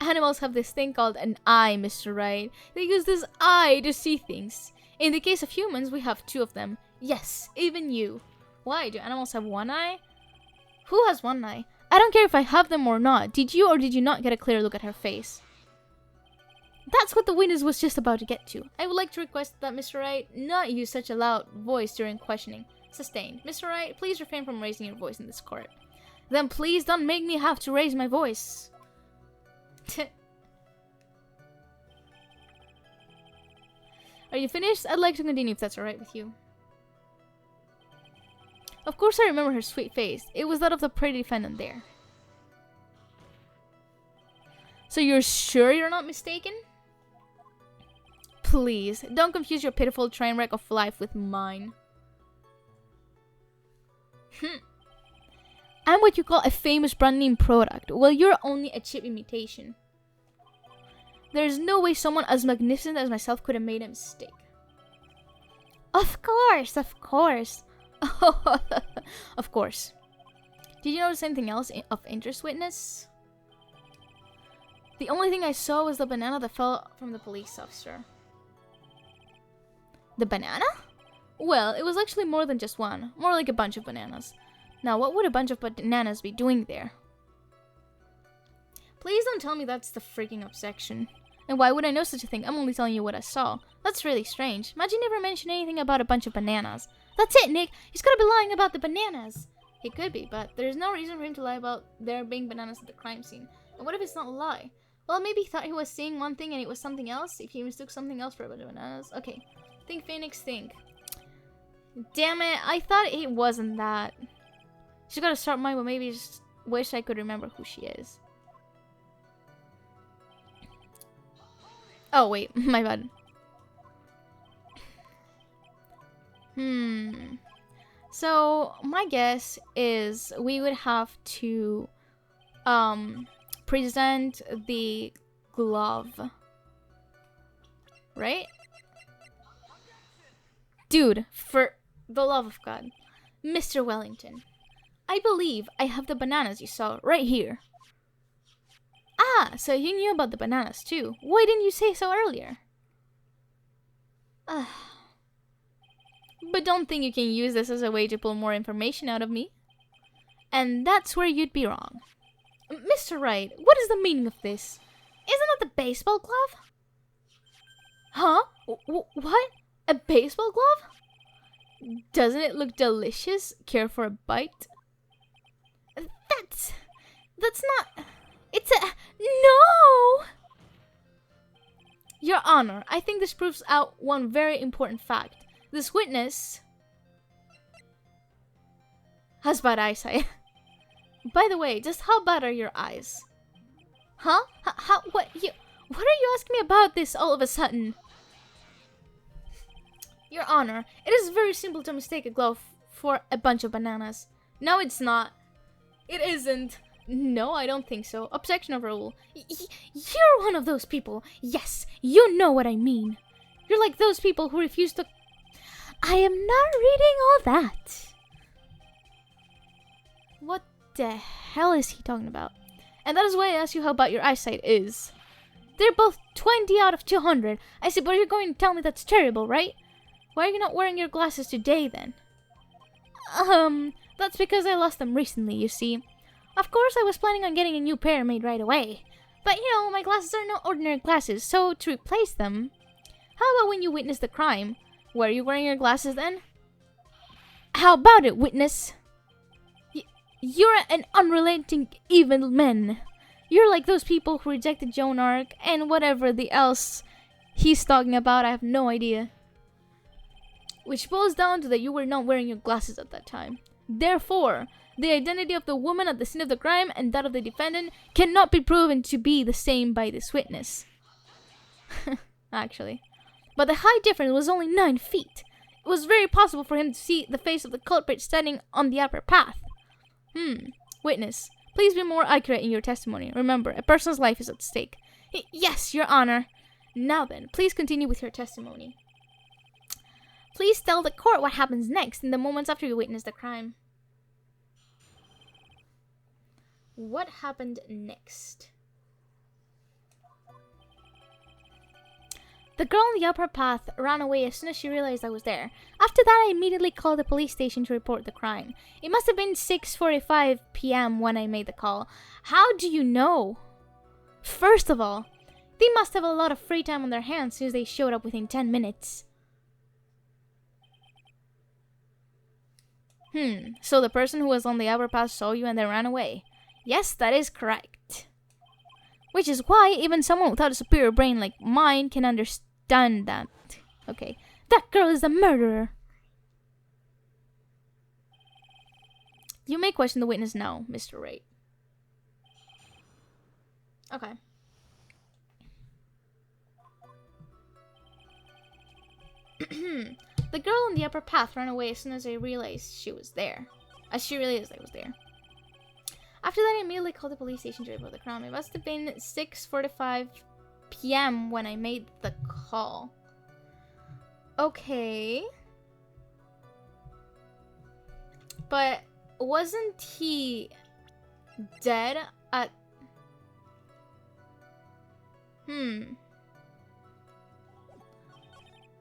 Animals have this thing called an eye, Mr. Wright. They use this eye to see things. In the case of humans, we have two of them. Yes, even you. Why? Do animals have one eye? Who has one eye? I don't care if I have them or not. Did you or did you not get a clear look at her face? That's what the witness was just about to get to. I would like to request that Mr. Wright not use such a loud voice during questioning. Sustained. Mr. Wright, please refrain from raising your voice in this court. Then please don't make me have to raise my voice. Are you finished? I'd like to continue if that's alright with you. Of course I remember her sweet face. It was that of the pretty defendant there. So you're sure you're not mistaken? Please, don't confuse your pitiful train wreck of life with mine. I'm what you call a famous brand name product. Well, you're only a cheap imitation. There's no way someone as magnificent as myself could have made a mistake. Of course, of course. Of course. Did you notice anything else of interest, witness? The only thing I saw was the banana that fell from the police officer. The banana? Well, it was actually more than just one. More like a bunch of bananas. Now, what would a bunch of bananas be doing there? Please don't tell me that's the freaking obsession. And why would I know such a thing? I'm only telling you what I saw. That's really strange. Imagine never mentioned anything about a bunch of bananas. That's it, Nick! He's gotta be lying about the bananas! He could be, but there's no reason for him to lie about there being bananas at the crime scene. And what if it's not a lie? Well, maybe he thought he was seeing one thing and it was something else? If he mistook something else for a bunch of bananas? Okay. Think, Phoenix, think. Damn it, I thought it wasn't that. She's got a sharp mind, but maybe just wish I could remember who she is. Oh, wait. My bad. So, my guess is we would have to present the glove. Right? Dude, for the love of God. Mr. Wellington, I believe I have the bananas you saw right here. Ah, so you knew about the bananas too. Why didn't you say so earlier? But don't think you can use this as a way to pull more information out of me. And that's where you'd be wrong. Mr. Wright, what is the meaning of this? Isn't that the baseball glove? Huh? What? A baseball glove? Doesn't it look delicious? Care for a bite? That's not... It's a... No! Your Honor, I think this proves out one very important fact. This witness has bad eyesight. By the way, just how bad are your eyes? Huh? What are you asking me about this all of a sudden? Your Honor, it is very simple to mistake a glove for a bunch of bananas. No, it's not. It isn't. No, I don't think so. Objection overruled. You're one of those people. Yes, you know what I mean. You're like those people who refuse to... I am not reading all that. What the hell is he talking about? And that is why I asked you how bad your eyesight is. They're both 20 out of 200. I said, but you're going to tell me that's terrible, right? Why are you not wearing your glasses today, then? That's because I lost them recently, you see. Of course, I was planning on getting a new pair made right away. But, you know, my glasses are no ordinary glasses, so to replace them... How about when you witnessed the crime? Were you wearing your glasses then? How about it, witness? You're an unrelenting evil man. You're like those people who rejected Joan Arc and whatever the else he's talking about, I have no idea. Which boils down to that you were not wearing your glasses at that time. Therefore, the identity of the woman at the scene of the crime and that of the defendant cannot be proven to be the same by this witness. Actually. But the height difference was only 9 feet. It was very possible for him to see the face of the culprit standing on the upper path. Witness, please be more accurate in your testimony. Remember, a person's life is at stake. Yes, Your Honor. Now then, please continue with your testimony. Please tell the court what happens next in the moments after you witness the crime. What happened next? The girl on the upper path ran away as soon as she realized I was there. After that, I immediately called the police station to report the crime. It must have been 6:45 p.m. when I made the call. How do you know? First of all, they must have a lot of free time on their hands since they showed up within 10 minutes. So the person who was on the upper path saw you and then ran away. Yes, that is correct. Which is why even someone without a superior brain like mine can understand that. Okay. That girl is a murderer. You may question the witness now, Mr. Wright. Okay. The girl on the upper path ran away as soon as I realized she was there. After that, I immediately called the police station to report the crime. It must have been 6:45 p.m. when I made the call. Okay. But wasn't he dead at...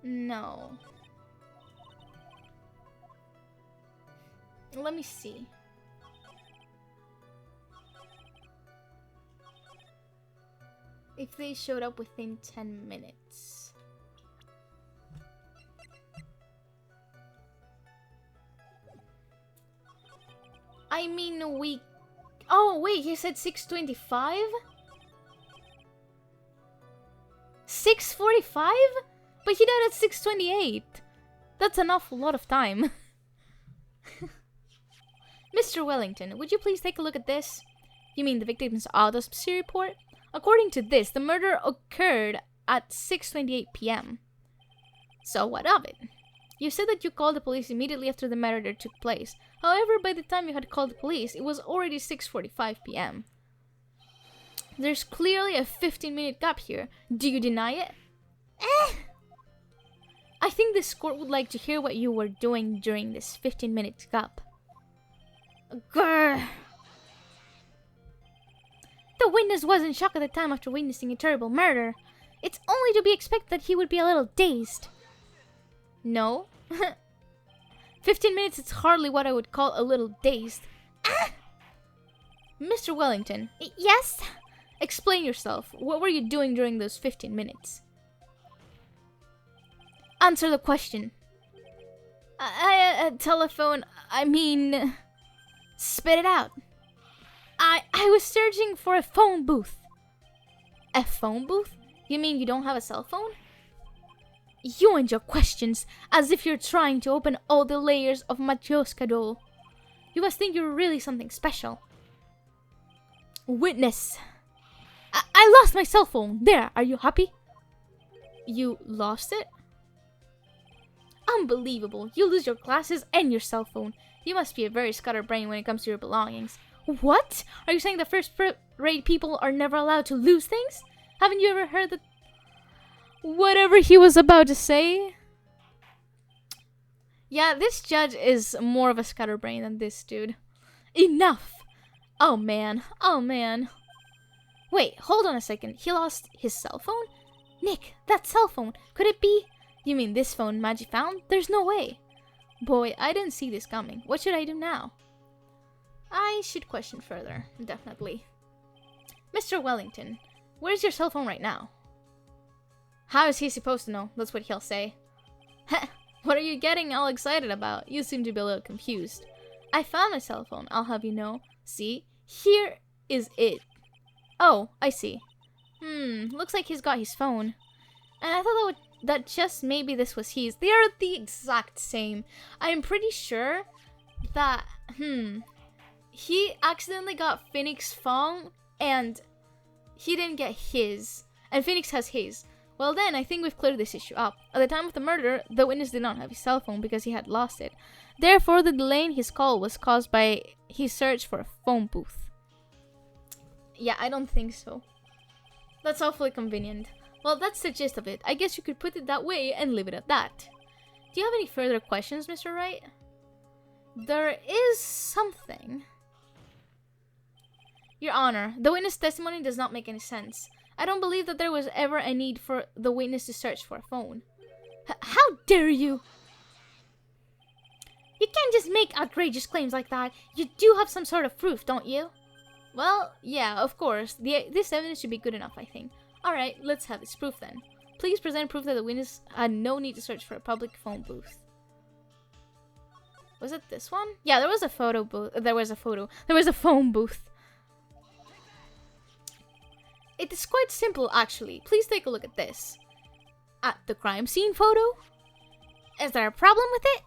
No. Let me see. If they showed up within 10 minutes. I mean, we... Oh, wait, he said 6:25? 6:45? But he died at 6:28. That's an awful lot of time. Mr. Wellington, would you please take a look at this? You mean the victim's autopsy report? According to this, the murder occurred at 6:28 p.m. So what of it? You said that you called the police immediately after the murder took place. However, by the time you had called the police, it was already 6:45 p.m. There's clearly a 15-minute gap here. Do you deny it? I think this court would like to hear what you were doing during this 15-minute gap. Grr. The witness was in shock at the time after witnessing a terrible murder. It's only to be expected that he would be a little dazed. No. 15 minutes is hardly what I would call a little dazed. Mr. Wellington. Yes? Explain yourself. What were you doing during those 15 minutes? Answer the question. Telephone, I mean... Spit it out. I was searching for a phone booth. A phone booth? You mean you don't have a cell phone? You and your questions, as if you're trying to open all the layers of Matryoshka doll. You must think you're really something special. Witness. I lost my cell phone. There, are you happy? You lost it? Unbelievable. You lose your glasses and your cell phone. You must be a very scatterbrain when it comes to your belongings. What? Are you saying the first-rate people are never allowed to lose things? Haven't you ever heard that... Whatever he was about to say? Yeah, this judge is more of a scatterbrain than this dude. Enough! Oh man, oh man. Wait, hold on a second. He lost his cell phone? Nick, that cell phone. Could it be... You mean this phone Maggie found? There's no way. Boy, I didn't see this coming. What should I do now? I should question further, definitely. Mr. Wellington, where's your cell phone right now? How is he supposed to know? That's what he'll say. What are you getting all excited about? You seem to be a little confused. I found my cell phone, I'll have you know. See? Here is it. Oh, I see. Looks like he's got his phone. And I thought that just maybe this was his. They are the exact same. I'm pretty sure that, he accidentally got Phoenix's phone and he didn't get his. And Phoenix has his. Well then, I think we've cleared this issue up. At the time of the murder, the witness did not have his cell phone because he had lost it. Therefore, the delay in his call was caused by his search for a phone booth. Yeah, I don't think so. That's awfully convenient. Well, that's the gist of it. I guess you could put it that way and leave it at that. Do you have any further questions, Mr. Wright? There is something. Your Honor, the witness testimony does not make any sense. I don't believe that there was ever a need for the witness to search for a phone. How dare you? You can't just make outrageous claims like that. You do have some sort of proof, don't you? Well, yeah, of course. This evidence should be good enough, I think. Alright, let's have this proof then. Please present proof that the witness had no need to search for a public phone booth. Was it this one? Yeah, there was a photo booth. There was a phone booth. It is quite simple, actually. Please take a look at this. At the crime scene photo? Is there a problem with it?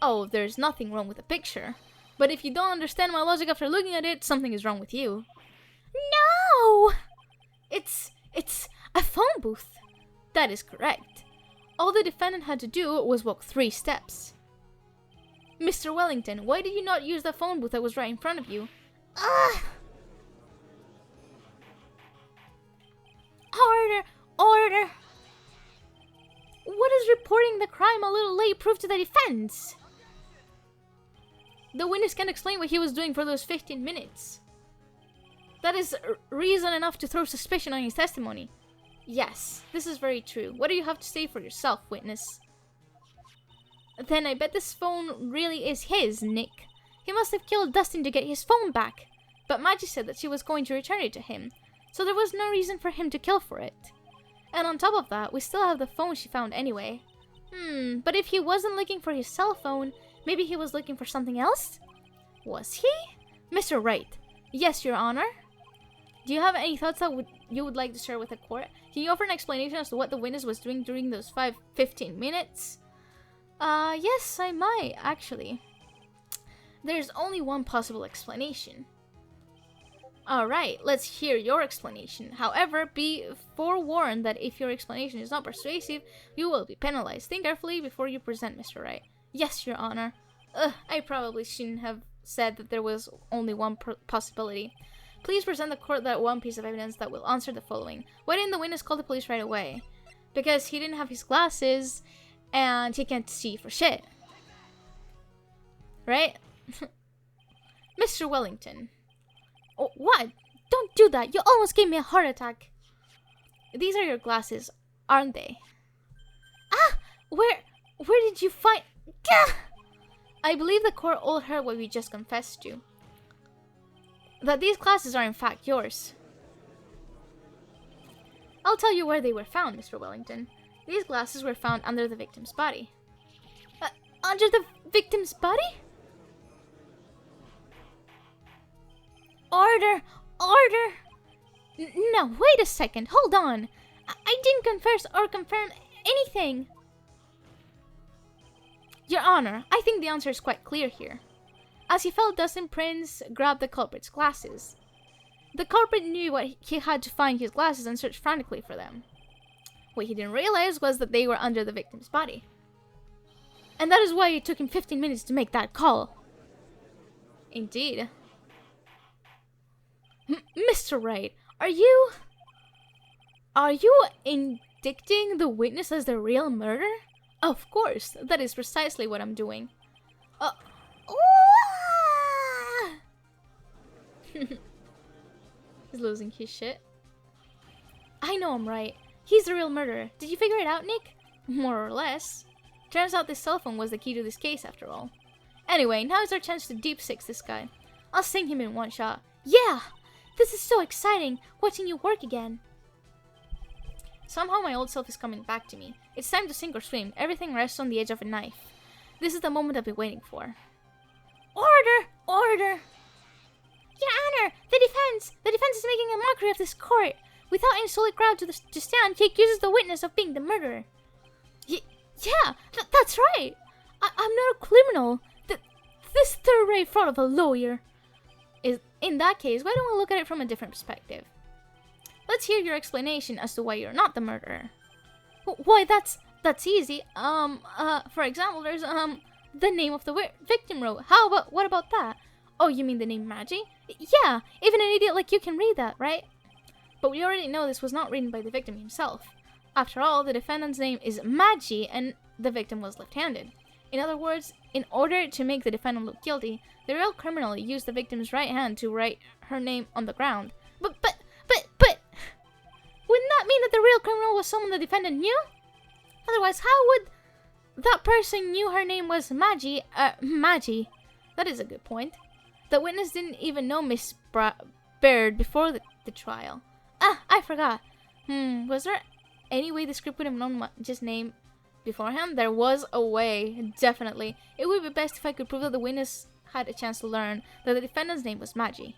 Oh, there's nothing wrong with the picture. But if you don't understand my logic after looking at it, something is wrong with you. No! It's a phone booth. That is correct. All the defendant had to do was walk 3 steps. Mr. Wellington, why did you not use the phone booth that was right in front of you? Ugh! Order! What is reporting the crime a little late proof to the defense? The witness can't explain what he was doing for those 15 minutes. That is reason enough to throw suspicion on his testimony. Yes, this is very true. What do you have to say for yourself, witness? Then I bet this phone really is his, Nick. He must have killed Dustin to get his phone back. But Maggie said that she was going to return it to him, so there was no reason for him to kill for it. And on top of that, we still have the phone she found anyway. But if he wasn't looking for his cell phone, maybe he was looking for something else? Was he? Mr. Wright. Yes, Your Honor. Do you have any thoughts that you would like to share with the court? Can you offer an explanation as to what the witness was doing during those 15 minutes? Yes, I might, actually. There's only one possible explanation. Alright, let's hear your explanation. However, be forewarned that if your explanation is not persuasive, you will be penalized. Think carefully before you present, Mr. Wright. Yes, Your Honor. I probably shouldn't have said that there was only one possibility. Please present the court that one piece of evidence that will answer the following. Why didn't the witness call the police right away? Because he didn't have his glasses, and he can't see for shit. Right? Mr. Wellington. Oh, what? Don't do that. You almost gave me a heart attack. These are your glasses, aren't they? Ah! Where did you find... Gah! I believe the court all heard what we just confessed to. That these glasses are in fact yours. I'll tell you where they were found, Mr. Wellington. These glasses were found under the victim's body. Under the victim's body? Order! Order! No, wait a second. Hold on. I didn't confess or confirm anything. Your Honor, I think the answer is quite clear here. As he fell, Dustin Prince grabbed the culprit's glasses. The culprit knew what he had to find his glasses and searched frantically for them. What he didn't realize was that they were under the victim's body. And that is why it took him 15 minutes to make that call. Indeed. Mr. Wright, are you indicting the witness as the real murderer? Of course, that is precisely what I'm doing. He's losing his shit. I know I'm right. He's the real murderer. Did you figure it out, Nick? More or less. Turns out this cell phone was the key to this case after all. Anyway, now is our chance to deep six this guy. I'll sing him in one shot. Yeah! This is so exciting, watching you work again. Somehow my old self is coming back to me. It's time to sink or swim. Everything rests on the edge of a knife. This is the moment I've been waiting for. Order! Order! Your Honor, the defense is making a mockery of this court. Without any solid ground to stand, he accuses the witness of being the murderer. Yeah, that's right. I'm not a criminal. This third-rate fraud of a lawyer. In that case, why don't we look at it from a different perspective? Let's hear your explanation as to why you're not the murderer. Why, that's easy. For example, there's the name of the victim wrote. What about that? Oh, you mean the name Maggie? Yeah, even an idiot like you can read that, right? But we already know this was not written by the victim himself. After all, the defendant's name is Maggie, and the victim was left-handed. In other words, in order to make the defendant look guilty, the real criminal used the victim's right hand to write her name on the ground. But, wouldn't that mean that the real criminal was someone the defendant knew? Otherwise, how would that person knew her name was Maggie? Maggie. That is a good point. The witness didn't even know Miss Baird before the trial. I forgot. Was there any way the script would have known Maggie's name beforehand? There was a way, definitely. It would be best if I could prove that the witness had a chance to learn that the defendant's name was Maggie.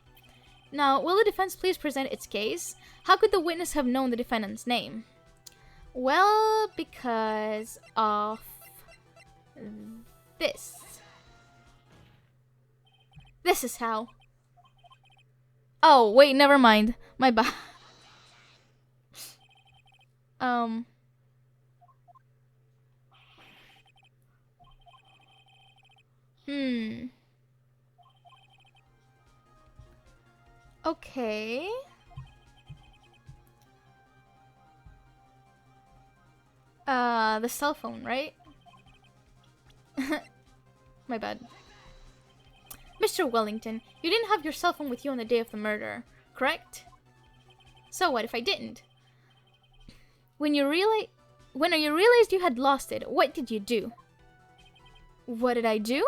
Now, will the defense please present its case? How could the witness have known the defendant's name? Well, because of this. This is how. Oh, wait, never mind. My bad. Okay. The cell phone, right? My bad. Mr. Wellington, you didn't have your cell phone with you on the day of the murder, correct? So what if I didn't? When you realized you had lost it, what did you do? What did I do?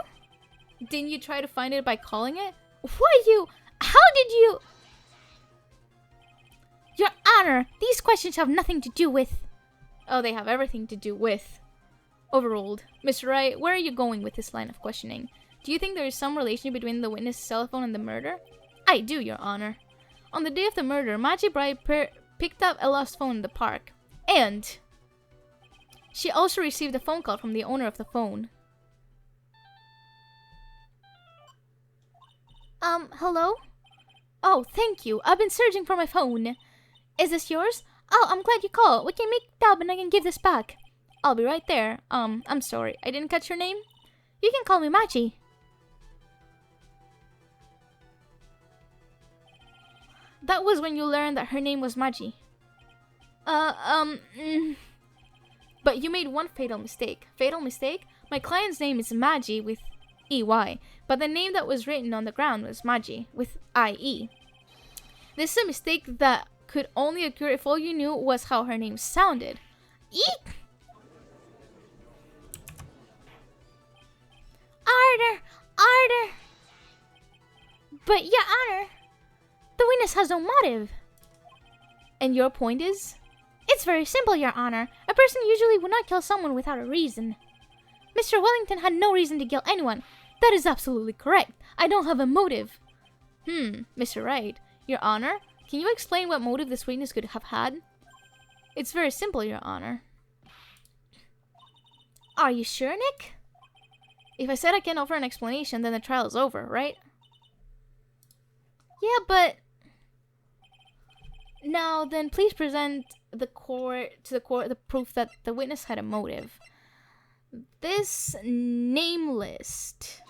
Didn't you try to find it by calling it? How did you? Your Honor, these questions have nothing to do with... Oh, they have everything to do with... Overruled. Mr. Wright, where are you going with this line of questioning? Do you think there is some relation between the witness's cell phone and the murder? I do, Your Honor. On the day of the murder, Maggie Bright picked up a lost phone in the park. And she also received a phone call from the owner of the phone. Hello? Oh, thank you. I've been searching for my phone. Is this yours? Oh, I'm glad you called. We can make it up and I can give this back. I'll be right there. I'm sorry. I didn't catch your name? You can call me Maggie. That was when you learned that her name was Maggie. But you made one fatal mistake. Fatal mistake? My client's name is Maggie with EY, but the name that was written on the ground was Maggie with IE. This is a mistake that could only occur if all you knew was how her name sounded. Eek! Order! But, Your Honor, the witness has no motive. And your point is? It's very simple, Your Honor. A person usually would not kill someone without a reason. Mr. Wellington had no reason to kill anyone. That is absolutely correct. I don't have a motive. Mr. Wright, Your Honor, can you explain what motive this witness could have had? It's very simple, Your Honor. Are you sure, Nick? If I said I can't offer an explanation, then the trial is over, right? Yeah, but... Now, then please present to the court the proof that the witness had a motive. This name list.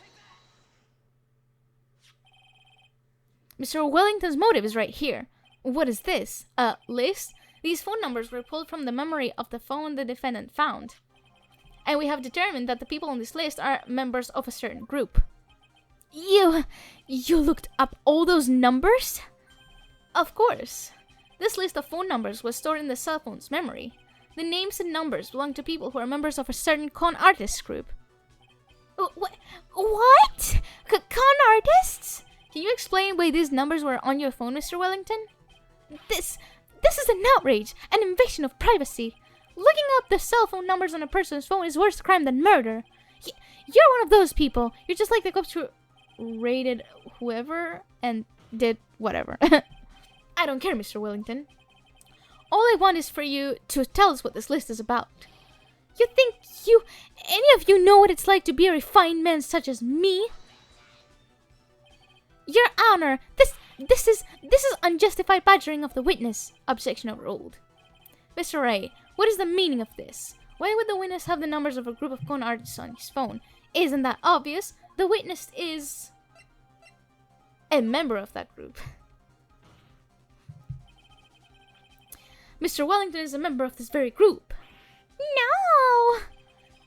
Mr. Wellington's motive is right here. What is this? A list? These phone numbers were pulled from the memory of the phone the defendant found. And we have determined that the people on this list are members of a certain group. You looked up all those numbers? Of course. This list of phone numbers was stored in the cell phone's memory. The names and numbers belong to people who are members of a certain con artists group. What? Con artists? Can you explain why these numbers were on your phone, Mr. Wellington? This is an outrage, an invasion of privacy. Looking up the cell phone numbers on a person's phone is worse crime than murder. You're one of those people. You're just like the cops who raided whoever and did whatever. I don't care, Mr. Wellington. All I want is for you to tell us what this list is about. You think any of you know what it's like to be a refined man such as me? Your Honor, this is unjustified badgering of the witness. Objection overruled. Mr. Wright, what is the meaning of this? Why would the witness have the numbers of a group of con artists on his phone? Isn't that obvious? The witness is a member of that group. Mr. Wellington is a member of this very group. No!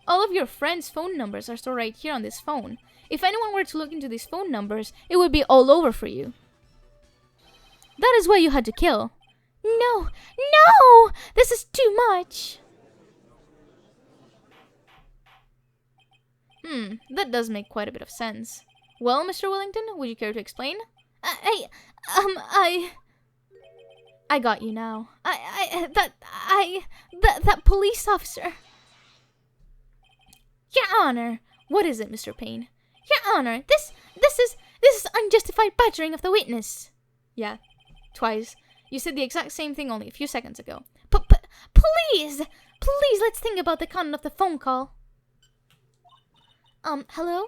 All of your friends' phone numbers are stored right here on this phone. If anyone were to look into these phone numbers, it would be all over for you. That is why you had to kill. No! This is too much! That does make quite a bit of sense. Well, Mr. Wellington, would you care to explain? I got you now. That police officer. Your Honor! What is it, Mr. Payne? Your Honor, this is unjustified badgering of the witness. Yeah, twice. You said the exact same thing only a few seconds ago. Please, let's think about the content of the phone call. Hello?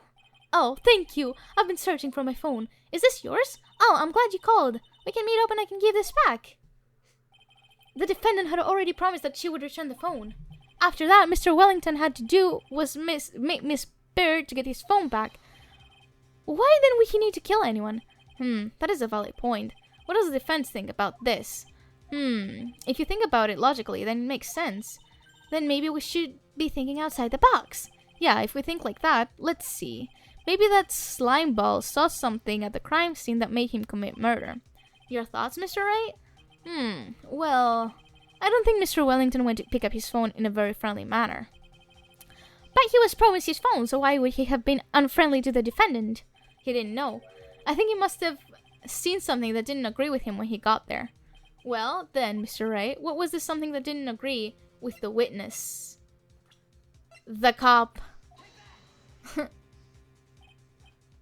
Oh, thank you. I've been searching for my phone. Is this yours? Oh, I'm glad you called. We can meet up and I can give this back. The defendant had already promised that she would return the phone. After that, Mr. Wellington had to do was make Miss Baird to get his phone back. Why then would he need to kill anyone? That is a valid point. What does the defense think about this? If you think about it logically, then it makes sense. Then maybe we should be thinking outside the box. Yeah, if we think like that, let's see. Maybe that slime ball saw something at the crime scene that made him commit murder. Your thoughts, Mr. Wright? Well, I don't think Mr. Wellington went to pick up his phone in a very friendly manner. But he was promised his phone, so why would he have been unfriendly to the defendant? He didn't know. I think he must have seen something that didn't agree with him when he got there. Well, then, Mr. Wright, what was the something that didn't agree with the witness? The cop.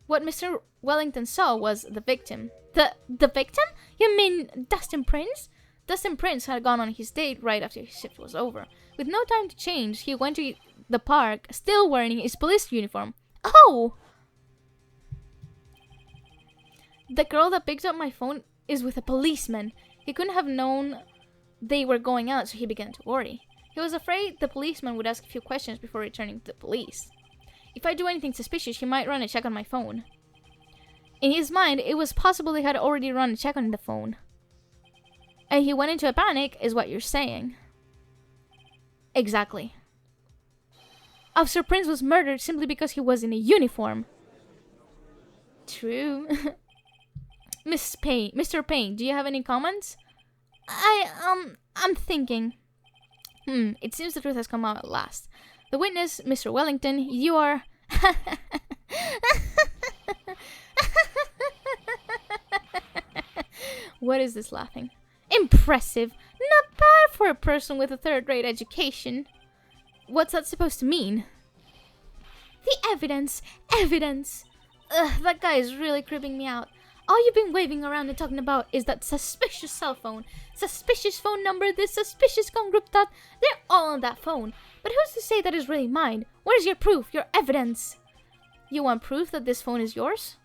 What Mr. Wellington saw was the victim. The victim? You mean Dustin Prince? Dustin Prince had gone on his date right after his shift was over. With no time to change, he went to the park, still wearing his police uniform. Oh! The girl that picked up my phone is with a policeman. He couldn't have known they were going out, so he began to worry. He was afraid the policeman would ask a few questions before returning to the police. If I do anything suspicious, he might run a check on my phone. In his mind, it was possible they had already run a check on the phone. And he went into a panic, is what you're saying. Exactly. Officer Prince was murdered simply because he was in a uniform. True. Mr. Payne, do you have any comments? I'm thinking. It seems the truth has come out at last. The witness, Mr. Wellington, you are... What is this laughing? Impressive. Not bad for a person with a third-rate education. What's that supposed to mean? The evidence! Evidence! Ugh, that guy is really creeping me out. All you've been waving around and talking about is that suspicious cell phone. Suspicious phone number, this suspicious gun group that. They're all on that phone. But who's to say that is really mine? Where's your proof? Your evidence? You want proof that this phone is yours?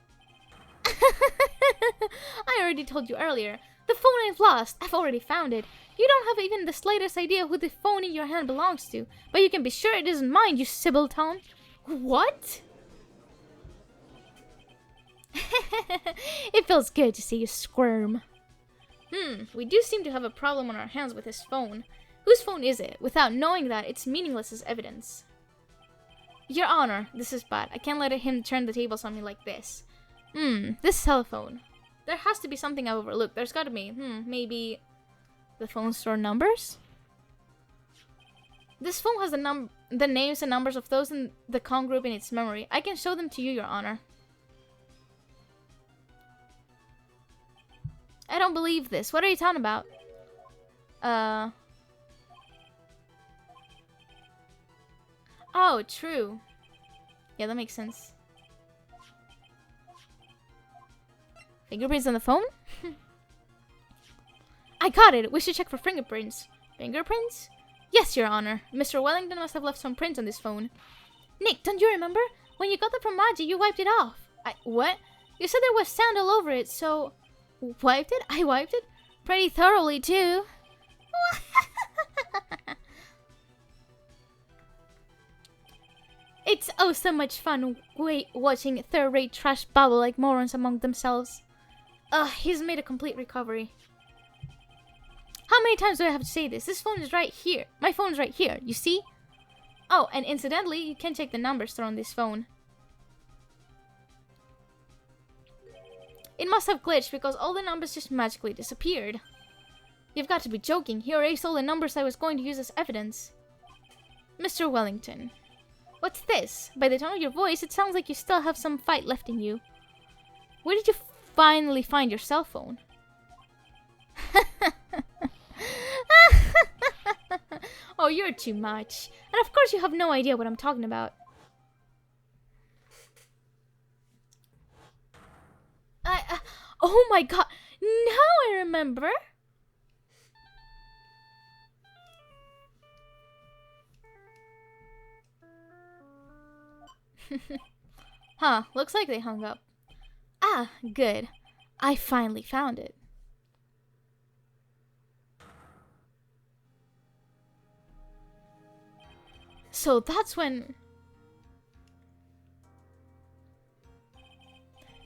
I already told you earlier. The phone I've lost. I've already found it. You don't have even the slightest idea who the phone in your hand belongs to. But you can be sure it isn't mine, you Sibyl-tone. What? It feels good to see you squirm. We do seem to have a problem on our hands with his phone. Whose phone is it? Without knowing that, it's meaningless as evidence. Your Honor, this is bad. I can't let him turn the tables on me like this. This cell phone. There has to be something I've overlooked. There's gotta be, maybe the phone store numbers? This phone has the names and numbers of those in the con group in its memory. I can show them to you, Your Honor. I don't believe this. What are you talking about? Oh, true. Yeah, that makes sense. Fingerprints on the phone? I got it! We should check for fingerprints. Fingerprints? Yes, Your Honor. Mr. Wellington must have left some prints on this phone. Nick, don't you remember? When you got that from Maggie, you wiped it off. What? You said there was sand all over it, so... Wiped it? I wiped it? Pretty thoroughly, too. It's oh so much fun watching third-rate trash babble like morons among themselves. He's made a complete recovery. How many times do I have to say this? This phone is right here. My phone's right here, you see? Oh, and incidentally, you can check the numbers stored on this phone. It must have glitched because all the numbers just magically disappeared. You've got to be joking. He erased all the numbers I was going to use as evidence. Mr. Wellington. What's this? By the tone of your voice, it sounds like you still have some fight left in you. Where did you finally find your cell phone? Oh, you're too much. And of course you have no idea what I'm talking about. Oh my god. Now I remember. Huh, looks like they hung up. Ah, good. I finally found it. So that's when...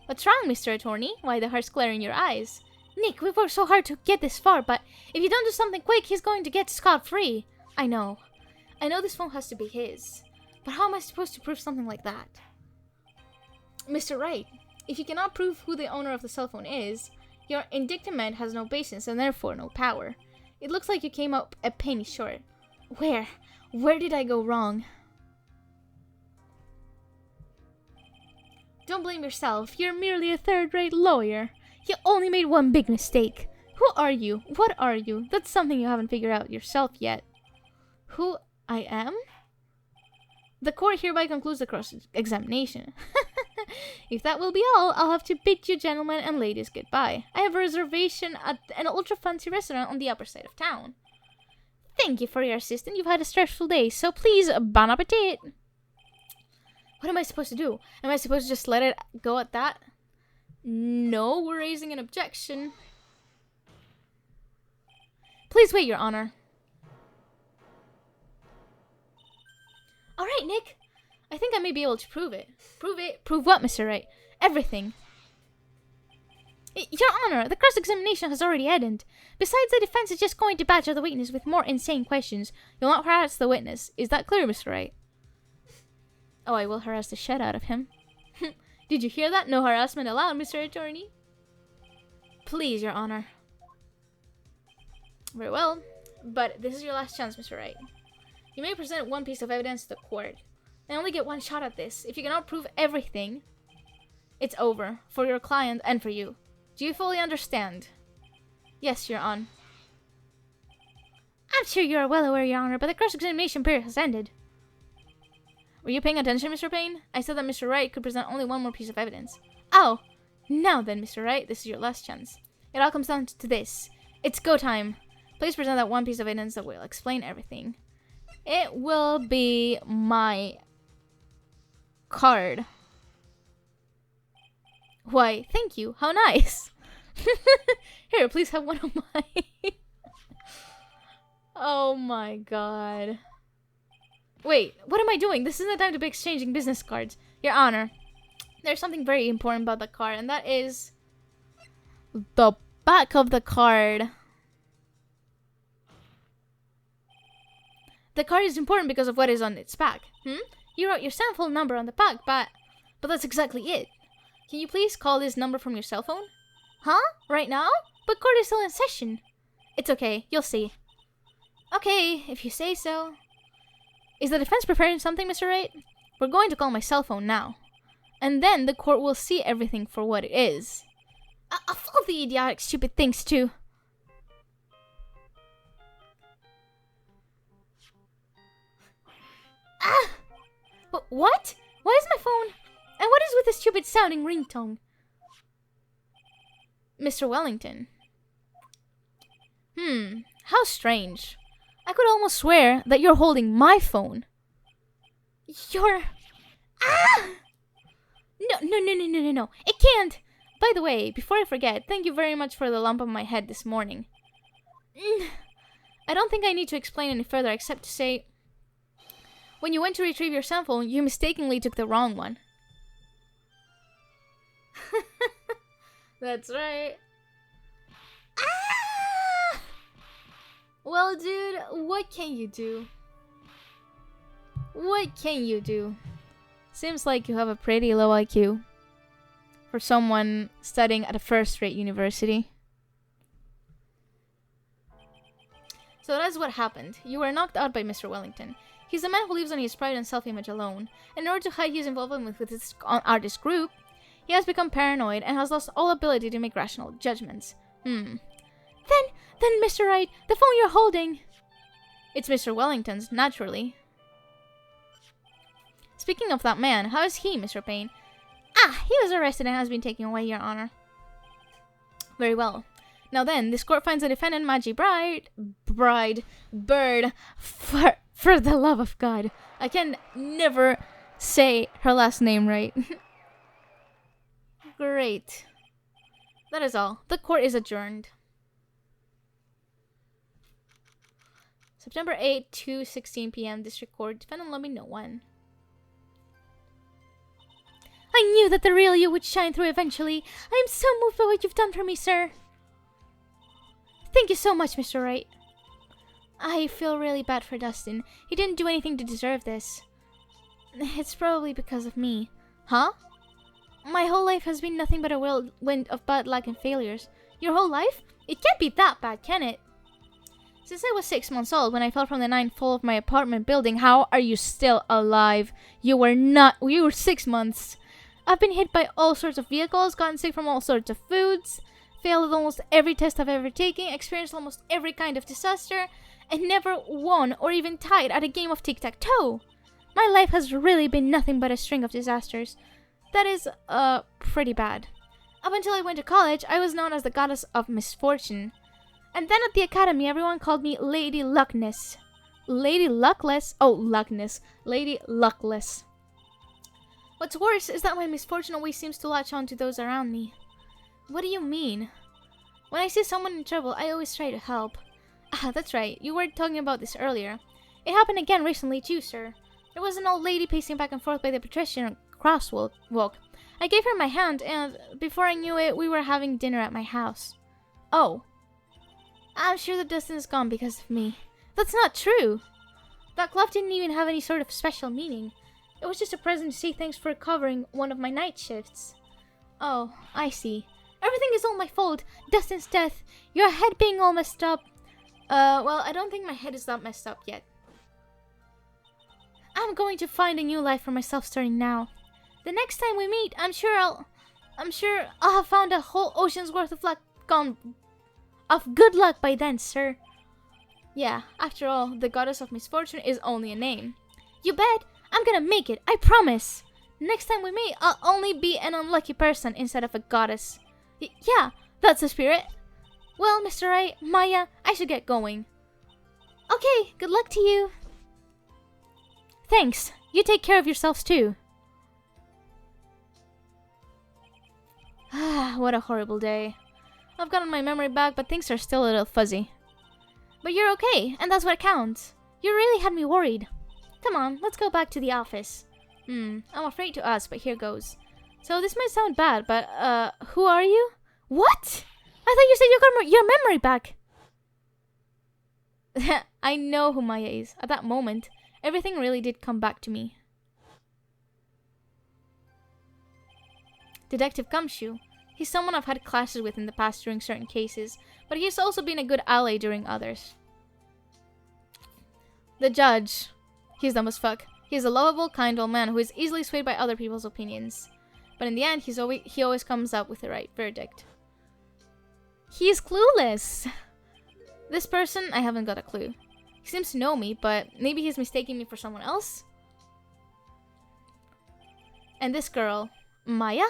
What's wrong, Mr. Attorney? Why the heart's glare in your eyes? Nick, we've worked so hard to get this far, but if you don't do something quick, he's going to get scot-free. I know. I know this phone has to be his. But how am I supposed to prove something like that? Mr. Wright, if you cannot prove who the owner of the cell phone is, your indictment has no basis and therefore no power. It looks like you came up a penny short. Where did I go wrong? Don't blame yourself. You're merely a third-rate lawyer. You only made one big mistake. Who are you? What are you? That's something you haven't figured out yourself yet. Who I am? The court hereby concludes the cross-examination. If that will be all, I'll have to bid you gentlemen and ladies goodbye. I have a reservation at an ultra-fancy restaurant on the upper side of town. Thank you for your assistance. You've had a stressful day, so please, bon appetit. What am I supposed to do? Am I supposed to just let it go at that? No, we're raising an objection. Please wait, Your Honor. Alright, Nick. I think I may be able to prove it. Prove it? Prove what, Mr. Wright? Everything. Your Honor, the cross-examination has already ended. Besides, the defense is just going to badger the witness with more insane questions. You'll not harass the witness. Is that clear, Mr. Wright? Oh, I will harass the shit out of him. Did you hear that? No harassment allowed, Mr. Attorney. Please, Your Honor. Very well. But this is your last chance, Mr. Wright. You may present one piece of evidence to the court. I only get one shot at this. If you cannot prove everything, it's over. For your client and for you. Do you fully understand? Yes, Your Honor. I'm sure you are well aware, Your Honor, but the cross-examination period has ended. Were you paying attention, Mr. Payne? I said that Mr. Wright could present only one more piece of evidence. Oh! Now then, Mr. Wright, this is your last chance. It all comes down to this. It's go time. Please present that one piece of evidence that will explain everything. It will be my card. Why, thank you. How nice. Here, please have one of mine. Oh my god. Wait, what am I doing? This isn't the time to be exchanging business cards. Your Honor, there's something very important about the card, and that is the back of the card. The card is important because of what is on its back. You wrote your cell phone number on the back, but that's exactly it. Can you please call this number from your cell phone? Huh? Right now? But court is still in session. It's okay. You'll see. Okay, if you say so. Is the defense preparing something, Mr. Wright? We're going to call my cell phone now. And then the court will see everything for what it is. Full of the idiotic, stupid things, too. Ah! What? Why is my phone? And what is with the stupid sounding ringtone? Mr. Wellington. How strange. I could almost swear that you're holding my phone. You're... Ah! No. It can't. By the way, before I forget, thank you very much for the lump on my head this morning. I don't think I need to explain any further except to say... When you went to retrieve your cell phone, you mistakenly took the wrong one. That's right. Ah! Well, dude, what can you do? What can you do? Seems like you have a pretty low IQ for someone studying at a first-rate university. So that's what happened. You were knocked out by Mr. Wellington. He's a man who lives on his pride and self-image alone. In order to hide his involvement with his artist group, he has become paranoid and has lost all ability to make rational judgments. Then, Mr. Wright, the phone you're holding... It's Mr. Wellington's, naturally. Speaking of that man, how is he, Mr. Payne? He was arrested and has been taken away, Your Honor. Very well. Now then, this court finds the defendant, Maggie Bird, for the love of God. I can never say her last name right. Great. That is all. The court is adjourned. September 8, 2:16 p.m. District Court. Defendant lobby, no one. I knew that the real you would shine through eventually. I am so moved by what you've done for me, sir. Thank you so much, Mr. Wright. I feel really bad for Dustin. He didn't do anything to deserve this. It's probably because of me. Huh? My whole life has been nothing but a whirlwind of bad luck and failures. Your whole life? It can't be that bad, can it? Since I was 6 months old when I fell from the ninth floor of my apartment building, how are you still alive? You were 6 months. I've been hit by all sorts of vehicles, gotten sick from all sorts of foods, failed at almost every test I've ever taken, experienced almost every kind of disaster, and never won or even tied at a game of tic-tac-toe. My life has really been nothing but a string of disasters. That is, pretty bad. Up until I went to college, I was known as the goddess of misfortune. And then at the academy, everyone called me Lady Luckness. Lady Luckless? Oh, Luckness. Lady Luckless. What's worse is that my misfortune always seems to latch on to those around me. What do you mean? When I see someone in trouble, I always try to help. Ah, that's right. You were talking about this earlier. It happened again recently too, sir. There was an old lady pacing back and forth by the pedestrian crosswalk. I gave her my hand, and before I knew it, we were having dinner at my house. Oh. I'm sure that Dustin is gone because of me. That's not true. That glove didn't even have any sort of special meaning. It was just a present to say thanks for covering one of my night shifts. Oh, I see. Everything is all my fault. Dustin's death. Your head being all messed up. Well, I don't think my head is that messed up yet. I'm going to find a new life for myself starting now. The next time we meet, I'm sure I'll have found a whole ocean's worth of good luck by then, sir. Yeah, after all, the goddess of misfortune is only a name. You bet. I'm gonna make it, I promise. Next time we meet, I'll only be an unlucky person instead of a goddess. Yeah, that's the spirit. Well, Mr. Wright, Maya, I should get going. Okay, good luck to you. Thanks. You take care of yourselves too. What a horrible day. I've gotten my memory back, but things are still a little fuzzy. But you're okay, and that's what counts. You really had me worried. Come on, let's go back to the office. I'm afraid to ask, but here goes. So this might sound bad, but, who are you? What? I thought you said you got your memory back. I know who Maya is. At that moment, everything really did come back to me. Detective Gumshoe. He's someone I've had classes with in the past during certain cases, but he's also been a good ally during others. The judge. He's dumb as fuck. He's a lovable, kind old man who is easily swayed by other people's opinions. But in the end, he always comes up with the right verdict. He's clueless. This person, I haven't got a clue. He seems to know me, but maybe he's mistaking me for someone else? And this girl, Maya?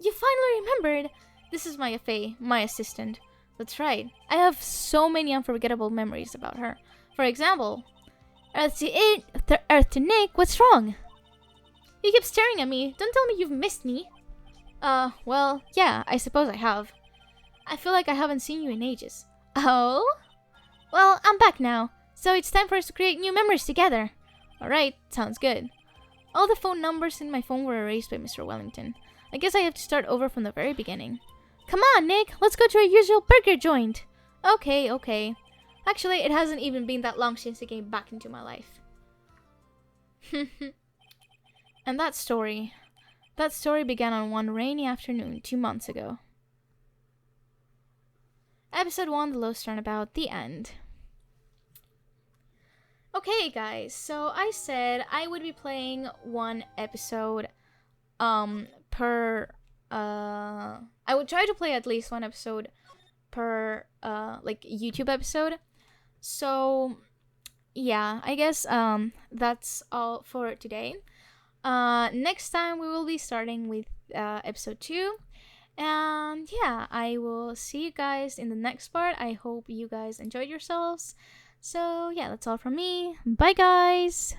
You finally remembered! This is Maya Faye, my assistant. That's right. I have so many unforgettable memories about her. For example, Earth to Nick, what's wrong? You keep staring at me. Don't tell me you've missed me. Well, yeah, I suppose I have. I feel like I haven't seen you in ages. Oh? Well, I'm back now, so it's time for us to create new memories together. Alright, sounds good. All the phone numbers in my phone were erased by Mr. Wellington. I guess I have to start over from the very beginning. Come on, Nick, let's go to our usual burger joint. Okay. Actually, it hasn't even been that long since he came back into my life. And that story began on one rainy afternoon 2 months ago. Episode 1, The Lost Turnabout, the end. Okay, guys, so I said I would be playing one episode I would try to play at least one episode per YouTube episode. So yeah, I guess that's all for today. Next time we will be starting with episode 2. And yeah, I will see you guys in the next part. I hope you guys enjoyed yourselves. So yeah, that's all from me. Bye, guys.